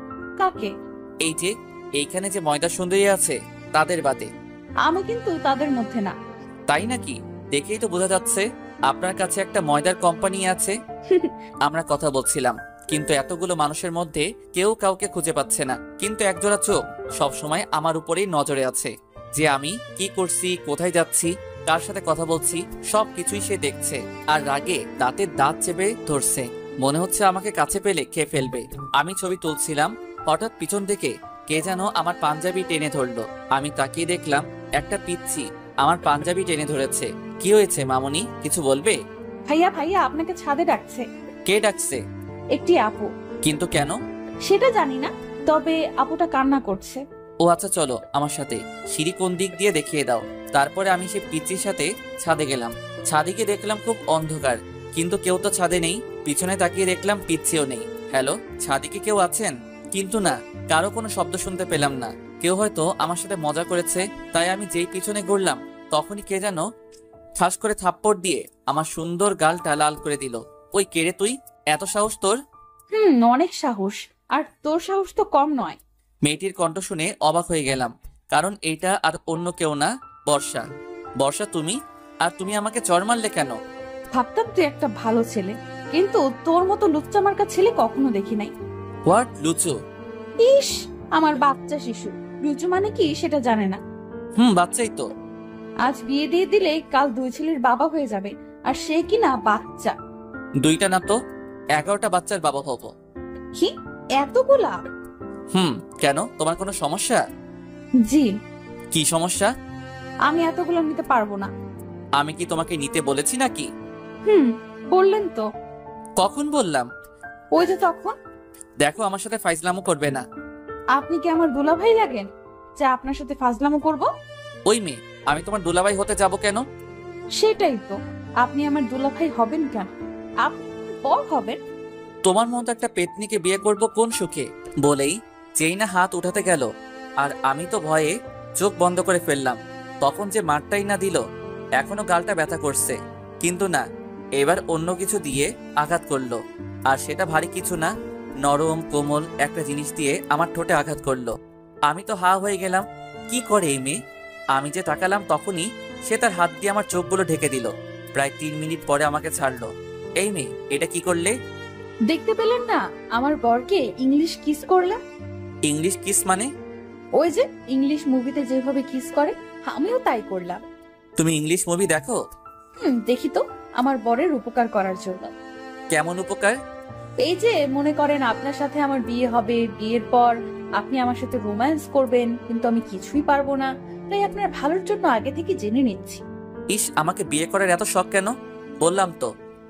কাকে? এই যে এইখানে যে ময়দা সুন্দরী আছে তাদের বাদে। আমি কিন্তু তাদের মধ্যে না। তাই নাকি? দেখেই তো বোঝা যাচ্ছে আপনার কাছে একটা ময়দার কোম্পানি আছে। আমরা কথা বলছিলাম, কিন্তু এতগুলো মানুষের মধ্যে কেউ কাউকে খুঁজে পাচ্ছে না। কিন্তু একজোড়া চোখ সবসময় আমার উপরেই নজরে আছে, যে আমি কি করছি, কোথায় যাচ্ছি, কার সাথে কথা বলছি, সবকিছুই সে দেখছে। আর রাগে দাঁতের দাঁত চেপে ধরছে, মনে হচ্ছে আমাকে কাছে পেলে খেয়ে ফেলবে। আমি ছবি তুলছিলাম, হঠাৎ পিছন থেকে কে যেন আমার পাঞ্জাবি টেনে ধরলো। আমি তাকিয়ে দেখলাম একটা পিচ্চি আমার পাঞ্জাবি টেনে ধরেছে। কি হয়েছে মামুনি, কিছু বলবে? ভাইয়া ভাইয়া আপনাকে ছাদে ডাকছে। কে ডাকছে? একটি আপু। কিন্তু কেন? সেটা জানি না, তবে আপুটা কান্না করছে। ও আচ্ছা চলো আমার সাথে, সিঁড়ি কোন দিক দিয়ে দেখিয়ে দাও। তারপরে আমি সে পিচ্চির সাথে ছাদে গেলাম। ছাদে গিয়ে দেখলাম খুব অন্ধকার, কিন্তু কেউ তো ছাদে নেই। পিছনে তাকিয়ে দেখলাম পিচ্চিও নেই। হ্যালো, ছাদে কি কেউ আছেন? কিন্তু না, কারো কোনো শব্দ শুনতে পেলাম না। কেউ হয়তো আমার সাথে মজা করেছে, তাই আমি যেই পিছনে ঘুরলাম তখনই কে যেন ঠাস করে থাপ্পড় দিয়ে আমার সুন্দর গালটা লাল করে দিল। ওই কে রে তুই, এত সাহস তোর? অনেক সাহস, আর তোর সাহস তো কম নয়। মেয়েটির কণ্ঠ শুনে অবাক হয়ে গেলাম, কারণ এইটা আর অন্য কেউ না, বর্ষা। বর্ষা তুমি? আর তুমি আমাকে চড় মারলে কেন? ভাবতাম তুই একটা ভালো ছেলে, কিন্তু তোর মতো লুচ্চা মার্কা ছেলে কখনো দেখি নাই। হোয়াট লুচু? ইস, আমার বাচ্চা শিশু। লুচু মানে কি সেটা জানে না। বাচ্চাই তো। আজ বিয়ে দিয়ে দিলে কাল দুই ছেলের বাবা হয়ে যাবে, আর সে কিনা বাচ্চা। দুইটা না তো 11টা বাচ্চার বাবা হব। কি এতগুলা? কেন, তোমার কোনো সমস্যা? জি। কি সমস্যা? আমি এতগুলো নিতে পারবো না। আমি কি তোমাকে নিতে বলেছি নাকি? বললেন তো। কখন বললাম? ওই যে তখন। দেখো, আমার সাথে ফাইজলামো করবে না। আপনি কি আমার দুলাভাই লাগেন যে আপনার সাথে ফাজলামো করব? ওই মেয়ে, আমি তোমার দুলাভাই হতে যাব কেন? সেটাই তো, আপনি আমার দুলাভাই হবেন কেন? আপনি বর হবেন। তোমার মতো একটা পেতনিকে বিয়ে করব কোন সুখে? বলেই যেই না হাত উঠাতে গেল, আর আমি তো ভয়ে চোখ বন্ধ করে ফেললাম। তখন যে মারটাই না দিল, এখনো গালটা ব্যথা করছে। কিন্তু না, এবার অন্য কিছু দিয়ে আঘাত করলো, আর সেটা ভারী কিছু না, নরম কোমল একটা জিনিস দিয়ে আমার ঠোঁটে আঘাত করলো। আমি তো হা হয়ে গেলাম, কি করে এই মেয়ে? আমি যে তাকালাম তখনই সে তার হাত দিয়ে আমার চোখগুলো ঢেকে দিল। প্রায় 3 মিনিট পরে আমাকে ছাড়লো। এই মেয়ে, এটা কি করলে? দেখতে পেলেন না আমার বরকে ইংলিশ কিস করলাম। ইংলিশ কিস মানে? ওই যে ইংলিশ মুভিতে যেভাবে কিস করে, আমিও তাই করলাম। তুমি ইংলিশ মুভি দেখো? দেখি তো, আমার বরের উপকার করার জন্য। কেমন উপকার? এই যে মনে করেন আপনার সাথে আমার বিয়ে হবে, বিয়ের পর আপনি আমার সাথে রোম্যান্স করবেন, কিন্তু আমি কিছুই পারবো না, তাই আপনার ভালোর জন্য আগে থেকে জেনে নিচ্ছি। ইস, আমাকে বিয়ে করার এত শখ কেন? বললাম তো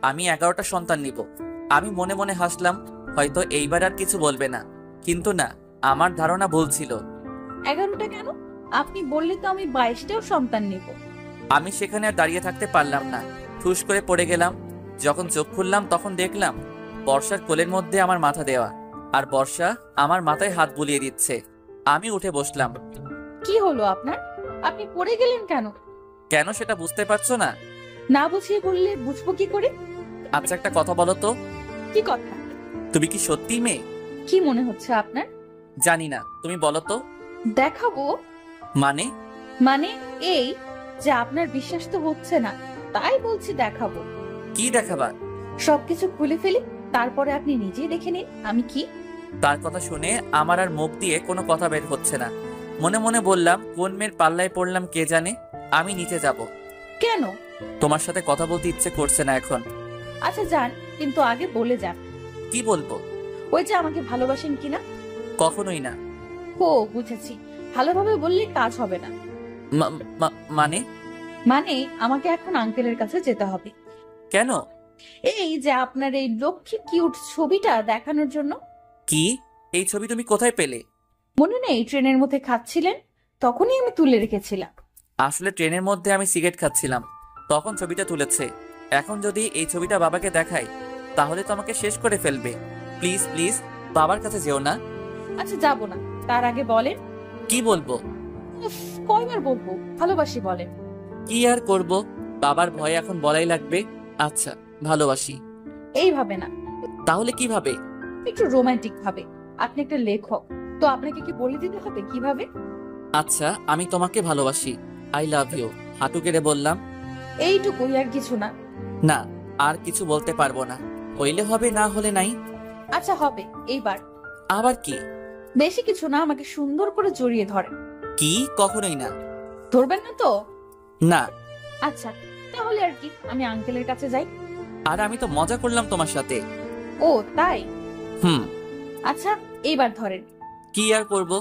আমি 11টা সন্তান নিব। আমি মনে মনে হাসলাম, হয়তো এইবার আর কিছু বলবে না। কিন্তু না, আমার ধারণা ভুল ছিল। 11টা কেন? আপনি বললে তো আমি 22টাও সন্তান নিব। আমি সেখানে আর দাঁড়িয়ে থাকতে পারলাম না, ঠুস করে পড়ে গেলাম। যখন চোখ খুললাম তখন দেখলাম বর্ষার কোলের মধ্যে আমার মাথা দেওয়া, আর বর্ষা আমার মাথায় হাত বুলিয়ে দিচ্ছে। আমি উঠে বসলাম। কি হলো আপনার? আপনি পড়ে গেলেন কেন? কেন সেটা বুঝতে পারছো না? না বুঝিয়ে বললে বুঝবো কি করে? আচ্ছা একটা কথা বলো তো। কি কথা? তুমি কি সত্যি মেয়ে? কি মনে হচ্ছে আপনার? জানি না, তুমি বলো তো। দেখাবো? মানে? মানে এই যে আপনার বিশ্বাস তো হচ্ছে না, তাই বলছি দেখাবো। কি দেখাবা? সবকিছু খুলে ফেলি, তারপরে আপনি নিজেই দেখে নিন আমি কি। তার কথা শুনে আমার আর মুখ দিয়ে কোনো কথা বের হচ্ছে না। মনে মনে বললাম, কোন মেয়ের পাল্লায় পড়লাম কে জানে। আমি নিচে যাব। কেন? তোমার সাথে কথা বলতে ইচ্ছে করছে না এখন। আচ্ছা যান, কিন্তু আগে বলে যান। কি বলবো? ওই যে আমাকে ভালোবাসেন কিনা। কখনোই না। ও বুঝেছি, ভালোভাবে বললে কাজ হবে না। মানে? মানে আমাকে এখন আঙ্কেলের কাছে যেতে হবে। কেন? এই যে আপনার এই লক্ষ্মী কিউট ছবিটা দেখানোর জন্য। কি? এই ছবি তুমি কোথায় পেলে? মনে নেই ট্রেনের মধ্যে খাচ্ছিলেন, তখনই আমি তুলে রেখেছিলাম। আসলে ট্রেনের মধ্যে আমি সিগারেট খাচ্ছিলাম, তখন ছবিটা তুলেছে। এখন যদি এই ছবিটা বাবাকে দেখাই তাহলে তো আমাকে শেষ করে ফেলবে। প্লিজ প্লিজ বাবার কাছে যেও না। আচ্ছা যাব না, তার আগে বলেন। কি বলবো? উফ, কয়বার বলবো ভালোবাসি বলেন। কি আর করব, বাবার ভয়ে এখন বলাই লাগবে। আচ্ছা, ভালোবাসি। এইভাবে না, তাহলে কিভাবে? একটু রোমান্টিক ভাবে। আপনি একটা লেখক, তো আপনাকে কি বলে দিতে হবে কিভাবে? আচ্ছা, আমি তোমাকে ভালোবাসি। I love you. হাঁটু গেড়ে বললাম। এইটুকুই, আর কিছু না? না, আর কিছু বলতে পারবো না। হইলে হবে, না হলে নাই। আচ্ছা হবে, এইবার। আবার কি? বেশি কিছু না, আমাকে সুন্দর করে জড়িয়ে ধরেন। কি? কখনোই না। ধরবেন না তো? না। আচ্ছা তাহলে আর কি, আমি আঙ্কেলের কাছে যাই। আর আমি তো মজা করলাম তোমার সাথে। ও তাই? হুম। আচ্ছা এইবার ধরেন। কি আর করব,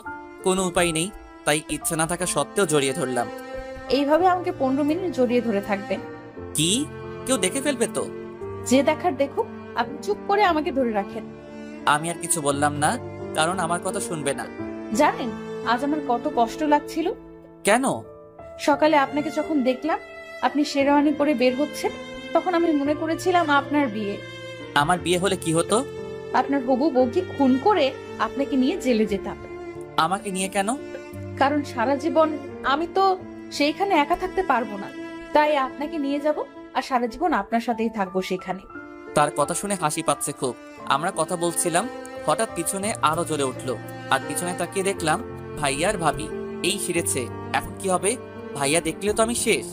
কোনো উপায় নেই, তাই ইচ্ছা না থাকা সত্ত্বেও জড়িয়ে ধরলাম। এইভাবে আমাকে 15 মিনিট জড়িয়ে ধরে থাকবেন। কি? কেউ দেখে ফেলবে তো? যে দেখার দেখুক, আপনি চুপ করে আমাকে ধরে রাখেন। আমি আর কিছু বললাম না, কারণ আমার কথা শুনবে না। জানেন আজ আমার কত কষ্ট লাগছিল? কেন? সকালে আপনাকে যখন দেখলাম আপনি শেরওয়ানি পরে বের হচ্ছেন, তখন আমি মনে করেছিলাম আপনার বিয়ে। আমার বিয়ে হলে কি হতো? আপনার হবু বউকে খুন করে আপনাকে নিয়ে জেলে যেতাম। আমাকে নিয়ে কেন? কারণ সারা জীবন আমি তো সেইখানে একা থাকতে পারবো না, তাই আপনাকে নিয়ে যাব আর সারা জীবন আপনার সাথেই থাকবো সেখানে। তার কথা শুনে হাসি পাচ্ছে খুব। আমরা কথা বলছিলাম, হঠাৎ পিছনে আরো জ্বলে উঠলো, আর পিছনে তাকিয়ে দেখলাম ভাইয়া আর ভাবি। এই সেরেছে, এখন কি হবে? ভাইয়া দেখলে তো আমি শেষ।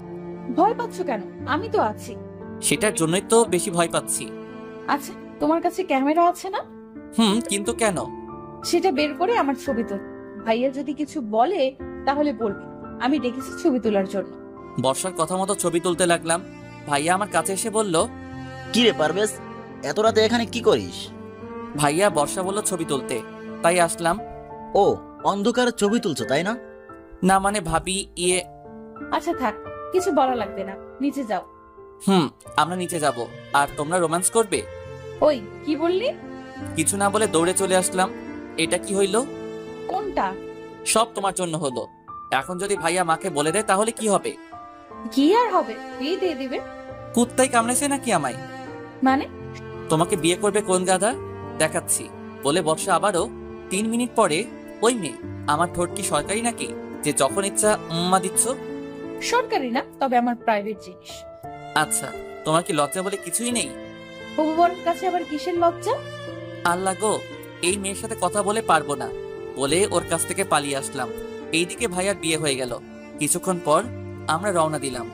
ভয় পাচ্ছ কেন? আমি তো আছি। সেটার জন্যই তো বেশি ভয় পাচ্ছি। আচ্ছা তোমার কাছে ক্যামেরা আছে না? কিন্তু কেন? সেটা বের করে আমার ছবি তোল। ভাইয়া যদি কিছু বলে তাহলে বলবি আমি ডেকেছি ছবি তোলার জন্য। বর্ষার কথা মতো ছবি তুলতে লাগলাম। ভাইয়া আমার কাছে এসে বলল, কি রে পারভেজ, এত রাতে এখানে কি করিস? ভাইয়া বর্ষা বলল ছবি তুলতে, তাই আসলাম। ও, অন্ধকার ছবি তুলছো তাই না? না মানে ভাবি ইয়ে। আচ্ছা থাক, কিছু বলা লাগবে না, নিচে যাও। আমরা নিচে যাব। আর তোমরা রোম্যান্স করবে? ওই কি বললি? কিছু না বলে দৌড়ে চলে আসলাম। এটা কি হইল? কোনটা? সব তোমার জন্য হলো। এখন যদি ভাইয়া মাকে বলে দেয় তাহলে কি হবে? কি আর হবে, বিয়ে দিয়ে দিবে। কুত্তাই কামড়েছে নাকি আমায়? মানে? তোমাকে বিয়ে করবে কোন গাধা, দেখাচ্ছি। বলে বর্ষা আবারও 3 মিনিট পরে, ওই মেয়ে, আমার ঠোঁট কি সরকারি নাকি যে যখন ইচ্ছা উম্মা দিচ্ছ? সরকারি না, তবে আমার প্রাইভেট জিনিস। আচ্ছা, তোমার কি লজ্জা বলে কিছুই নেই? হবু বরের কাছে আবার কিসের লজ্জা? আল্লাহ গো, এই মেয়ের সাথে কথা বলে পারবো না বলে ওর কাছ থেকে পালিয়ে আসলাম। এইদিকে ভাইয়ার বিয়ে হয়ে গেল। কিছুক্ষণ পর আমরা রওনা দিলাম।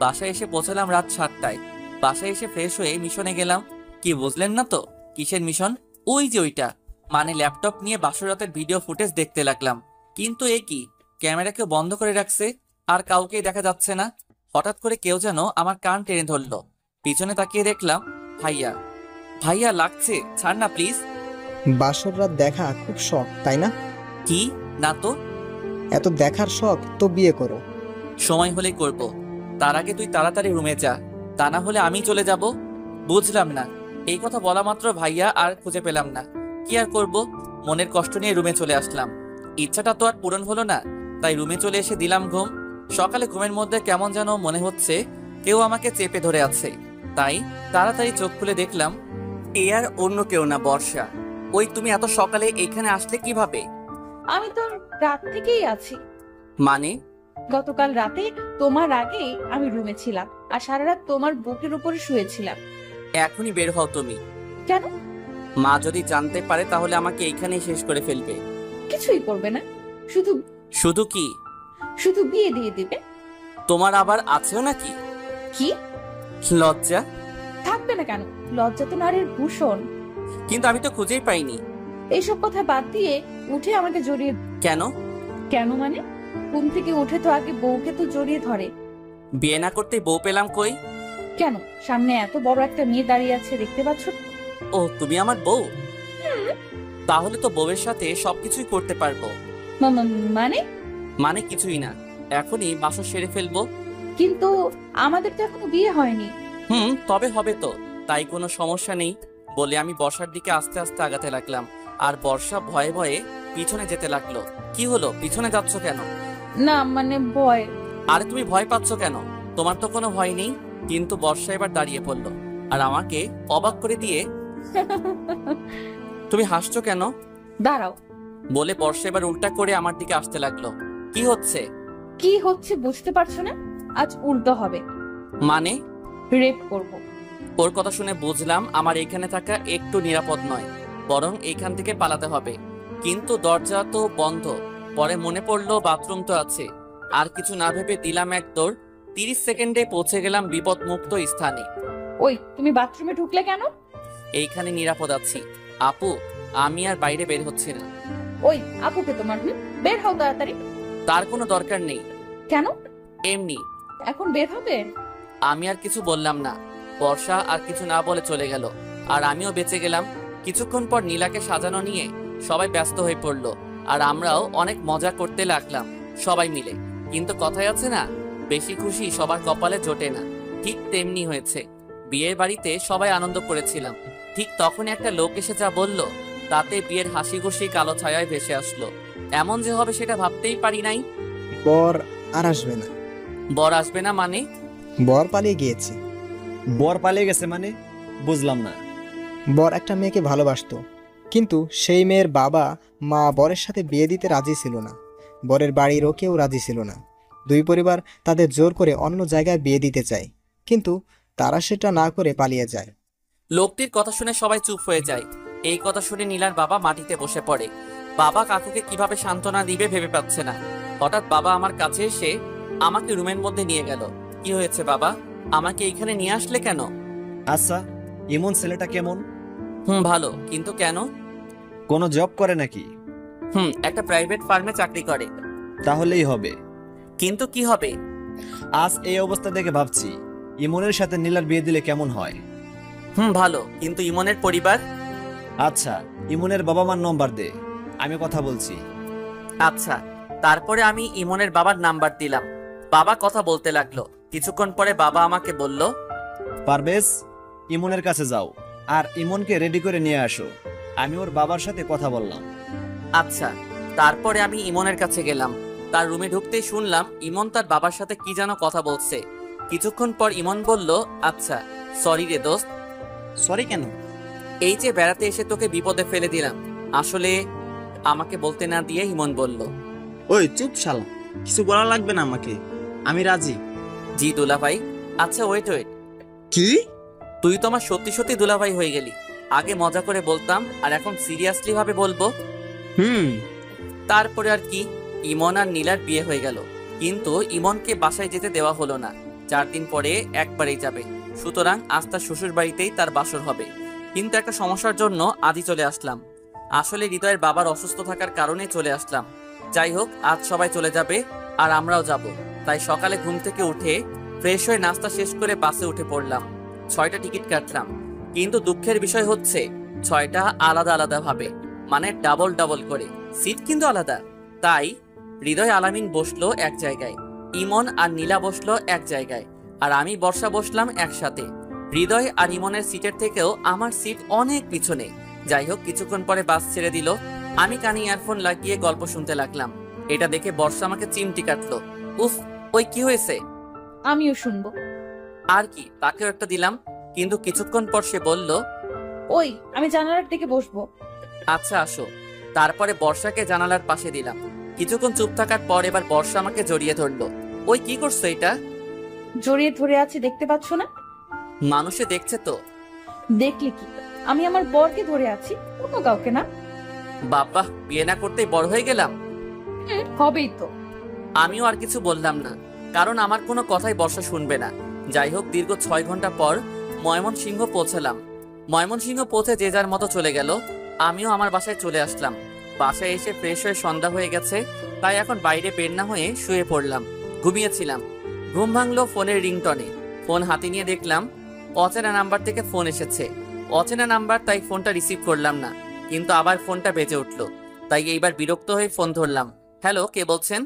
বাসায় এসে পৌঁছালাম রাত 7টায়। বাসায় এসে ফ্রেশ হয়ে মিশনে গেলাম। কি বুঝলেন না তো? কিসের মিশন? ওই যে ওইটা, মানে ল্যাপটপ নিয়ে বাসরাতের ভিডিও ফুটেজ দেখতে লাগলাম। কিন্তু এ কি, ক্যামেরা কেউ বন্ধ করে রাখছে আর কাউকেই দেখা যাচ্ছে না। হঠাৎ করে কেউ যেন আমার কান টেনে ধরলো। পিছনে তাকিয়ে দেখলাম ভাইয়া। ভাইয়া লাগছে, ছাড় না প্লিজ। বাসর রাত দেখা খুব শখ তাই না? কি না তো। এত দেখার শখ তো বিয়ে করো। সময় হলেই করব, তার আগে তুই তাড়াতাড়ি রুমে যা, তা না হলে আমি চলে যাব। বুঝলাম না। এই কথা বলা মাত্র ভাইয়া আর খুঁজে পেলাম না। কি আর করব, মনের কষ্ট নিয়ে রুমে চলে আসলাম। ইচ্ছাটা তো আর পূরণ হলো না, তাই রুমে চলে এসে দিলাম ঘুম। সকালে ঘুমের মধ্যে কেমন যেন মনে হচ্ছে কেউ আমাকে চেপে ধরে আছে, তাই তাড়াতাড়ি চোখ খুলে দেখলাম এ আর অন্য কেউ না, বর্ষা। ওই তুমি এত সকালে এখানে আসলে কিভাবে? আমি তো রাত থেকেই আছি। মানে? গতকাল রাতে তোমার আগে আমি রুমে ছিলাম আর সারা রাত তোমার বুকের উপরে শুয়েছিলাম। এখনই বের হও তুমি। কেন? মা যদি জানতে পারে তাহলে আমাকে এইখানেই শেষ করে ফেলবে। কিছুই করবে না, শুধু শুধু কি? শুধু বিয়ে দিয়ে দিবে। তোমার আবার আছেও নাকি? কি লজ্জা? থাকবে না কেন, লজ্জা তো নারীর ভূষণ। কিন্তু আমি তো খুঁজেই পাইনি। এইসব কথা বাদ দিয়ে উঠে আমাকে জড়িয়ে। কেন? কেন মানে? ঘুম থেকে উঠে তো আগে বউকে তো জড়িয়ে ধরে। বিয়ে না করতে বউ পেলাম কই? কেন? সামনে এত বড় একটা মেয়ে দাঁড়িয়ে আছে, দেখতে পাচ্ছ? ও তুমি আমার বউ? তাহলে তো বউয়ের সাথে সবকিছুই করতে পারবো। মানে? মানে কিছুই না, এখনই বাসর সেরে ফেলবো। কিন্তু আমাদের তো এখনো বিয়ে হয়নি। তবে হবে তো, তাই কোনো সমস্যা নেই বলে আমি বর্ষার দিকে আস্তে আস্তে আগাতে লাগলাম। আর বর্ষা ভয়ে ভয়ে পিছনে যেতে লাগলো। কি হলো, পিছনে যাচ্ছ কেন? না মানে ভয়। আরে তুমি ভয় পাচ্ছ কেন? তোমার তো কোনো ভয় নেই। কিন্তু বর্ষা এবার দাঁড়িয়ে পড়লো আর আমাকে অবাক করে দিয়ে তুমি হাসছো কেন? দাঁড়াও বলে বর্ষা এবার উল্টা করে আমার দিকে আসতে লাগলো। কি হচ্ছে? কি হচ্ছে বুঝতে পারছো না? আজ উল্টো হবে। মানে? রেপ করব। ওর কথা শুনে বুঝলাম আমার এখানে থাকা একটু নিরাপদ নয়, বরং এইখান থেকে পালাতে হবে। কিন্তু দরজা তো বন্ধ। পরে মনে পড়লো বাথরুম তো আছে। আর কিছু না ভেবে দিলাম এক দৌড়। 30 সেকেন্ডে পৌঁছে গেলাম বিপদমুক্ত স্থানে। ওই তুমি বাথরুমে ঢুকলে কেন? এইখানে নিরাপদ আছি আপু, আমি আর বাইরে বের হচ্ছি না। ওই আপুকে তোমার বের হও তাড়াতাড়ি। তার কোনো দরকার নেই। কেন? এমনি। এখন বের হবে? আমি আর কিছু বললাম না। বর্ষা আর কিছু না বলে চলে গেল আর আমিও বেঁচে গেলাম। কিছুক্ষণ পর নীলাকে সাজানো নিয়ে সবাই ব্যস্ত হয়ে পড়লো আর আমরাও অনেক মজা করতে লাগলাম সবাই মিলে। কিন্তু কথায় আছে না, বেশি খুশি সবার কপালে জোটে না। ঠিক তেমনি হয়েছে। বিয়ের বাড়িতে সবাই আনন্দ করেছিলাম, ঠিক তখন একটা লোক এসে যা বলল তাতে বিয়ের হাসি খুশি কালো ছায়ায় ভেসে আসলো। এমন যে হবে সেটা ভাবতেই পারি নাই। বর আর আসবে না। বর আসবে না মানে? বর পালিয়ে গিয়েছে। বর পালিয়ে গেছে মানে? বুঝলাম না। বর একটা মেয়েকে ভালোবাসতো, কিন্তু সেই মেয়ের বাবা মা বরের সাথে বিয়ে দিতে রাজি ছিল না। বরের বাড়িরও কেউ রাজি ছিল না। দুই পরিবার তাদের জোর করে অন্য জায়গায় বিয়ে দিতে চায়, কিন্তু তারা সেটা না করে পালিয়ে যায়। লোকটির কথা শুনে সবাই চুপ হয়ে যায়। এই কথা শুনে নীলার বাবা মাটিতে বসে পড়ে। বাবা কাকুকে কিভাবে সান্ত্বনা দিবে ভেবে পাচ্ছে না। হঠাৎ বাবা আমার কাছে এসে আমাকে রুমের মধ্যে নিয়ে গেল। কি হয়েছে বাবা, আমাকে এখানে নিয়ে আসলে কেন? আচ্ছা, ইমন ছেলেটা কেমন? ভালো, কিন্তু কেন? কোনো জব করে নাকি? একটা প্রাইভেট ফার্মে চাকরি করে। তাহলেই হবে। কিন্তু কি হবে? আজ এই অবস্থা দেখে ভাবছি ইমনের সাথে নীলার বিয়ে দিলে কেমন হয়। ভালো, কিন্তু ইমনের পরিবার? আচ্ছা, ইমনের বাবা মার নম্বর দে, আমি কথা বলছি। আচ্ছা। তারপরে আমি ইমনের বাবার নাম্বার দিলাম। বাবা কথা বলতে লাগলো। কিছুক্ষণ পরে বাবা আমাকে বলল, পারভেজ, ইমনের কাছে যাও আর ইমনকে রেডি করে নিয়ে আসো। আমি ওর বাবার সাথে কথা বললাম। আচ্ছা। তারপরে আমি ইমনের কাছে গেলাম। তার রুমে ঢুকতেই শুনলাম ইমন তার বাবার সাথে কি যেন কথা বলছে। কিছুক্ষণ পর ইমন বলল, আচ্ছা সরি রে দোস্ত। সরি কেন? এই যে বেড়াতে এসে তোকে বিপদে ফেলে দিলাম। আসলে আমাকে বলতে না দিয়ে ইমন বলল, ওই চুপ শালা, কিছু বলা লাগবে না আমাকে, আমি রাজি। জি দুলাভাই। আচ্ছা ওয়েট। কি? তুই তো আমার সত্যি সত্যি দুলাভাই হয়ে গেলি। আগে মজা করে বলতাম আর এখন সিরিয়াসলি ভাবে বলবো। তারপরে আর কি, ইমন আর নীলার বিয়ে হয়ে গেল। কিন্তু ইমনকে বাসায় যেতে দেওয়া হলো না। 4 দিন পরে একবারেই যাবে, সুতরাং আজ তার শ্বশুর বাড়িতেই তার বাসর হবে। কিন্তু একটা সমস্যার জন্য আজই চলে আসলাম। আসলে হৃদয়ের বাবার অসুস্থ থাকার কারণে চলে আসলাম। যাই হোক, আজ সবাই চলে যাবে আর আমরাও যাব। তাই সকালে ঘুম থেকে উঠে ফ্রেশ হয়ে নাস্তা শেষ করে বাসে উঠে পড়লাম। 6টা টিকিট কাটলাম। কিন্তু দুঃখের বিষয় হচ্ছে 6টা আলাদা আলাদা ভাবে, মানে ডাবল ডাবল করে। সিট কিন্তু আলাদা। তাই হৃদয় আলামিন বসলো এক জায়গায়, ইমন আর নীলা বসলো এক জায়গায়, আর আমি বর্ষা বসলাম একসাথে। হৃদয় আর ইমনের সিটের থেকেও আমার সিট অনেক পিছনে। যাই হোক, কিছুক্ষণ পরে বাস ছেড়ে দিল। আমি কানে ইয়ারফোন লাগিয়ে গল্প শুনতে লাগলাম। এটা দেখে বর্ষা আমাকে চিমটি কাটলো। উফ, ওই কি হয়েছে? আমিও শুনবো। আর কি, তাকেও একটা দিলাম। কিন্তু কিছুক্ষণ পর সে বলল, ওই আমি জানালার দিকে বসবো। আচ্ছা আসো। তারপরে বর্ষাকে জানালার পাশে দিলাম। কিছুক্ষণ চুপ থাকার পর এবার বর্ষা আমাকে জড়িয়ে ধরলো। ওই কি করছো এটা? জড়িয়ে ধরে আছি, দেখতে পাচ্ছ না? মানুষে দেখছে তো। দেখলে কি, আমি আমার বরকে ধরে আছি, অন্য কাউকে না। বাবা, বিয়ে না করতেই বড় হয়ে গেলাম। হবেই তো। আমিও আর কিছু বললাম না, কারণ আমার কোনো কথাই বর্ষা শুনবে না। যাই হোক, দীর্ঘ 6 ঘন্টা পর ময়মনসিংহ পৌঁছালাম। ময়মনসিংহ পৌঁছে যে যার মতো চলে গেল। আমিও আমার বাসায় চলে আসলাম। বাসায় এসে ফ্রেশ হয়ে সন্ধ্যা হয়ে গেছে, তাই এখন বাইরে বের না হয়ে শুয়ে পড়লাম। ঘুমিয়েছিলাম। ঘুম ভাঙলো ফোনের রিংটনে। ফোন হাতে নিয়ে দেখলাম অচেনা নাম্বার থেকে ফোন এসেছে। অচেনা নাম্বার, তাই ফোনটা রিসিভ করলাম না, কিন্তু আবার ফোনটা বেজে উঠলো। তাই এইবার বিরক্ত হয়ে ফোন ধরলাম। হ্যালো, কে বলছেন?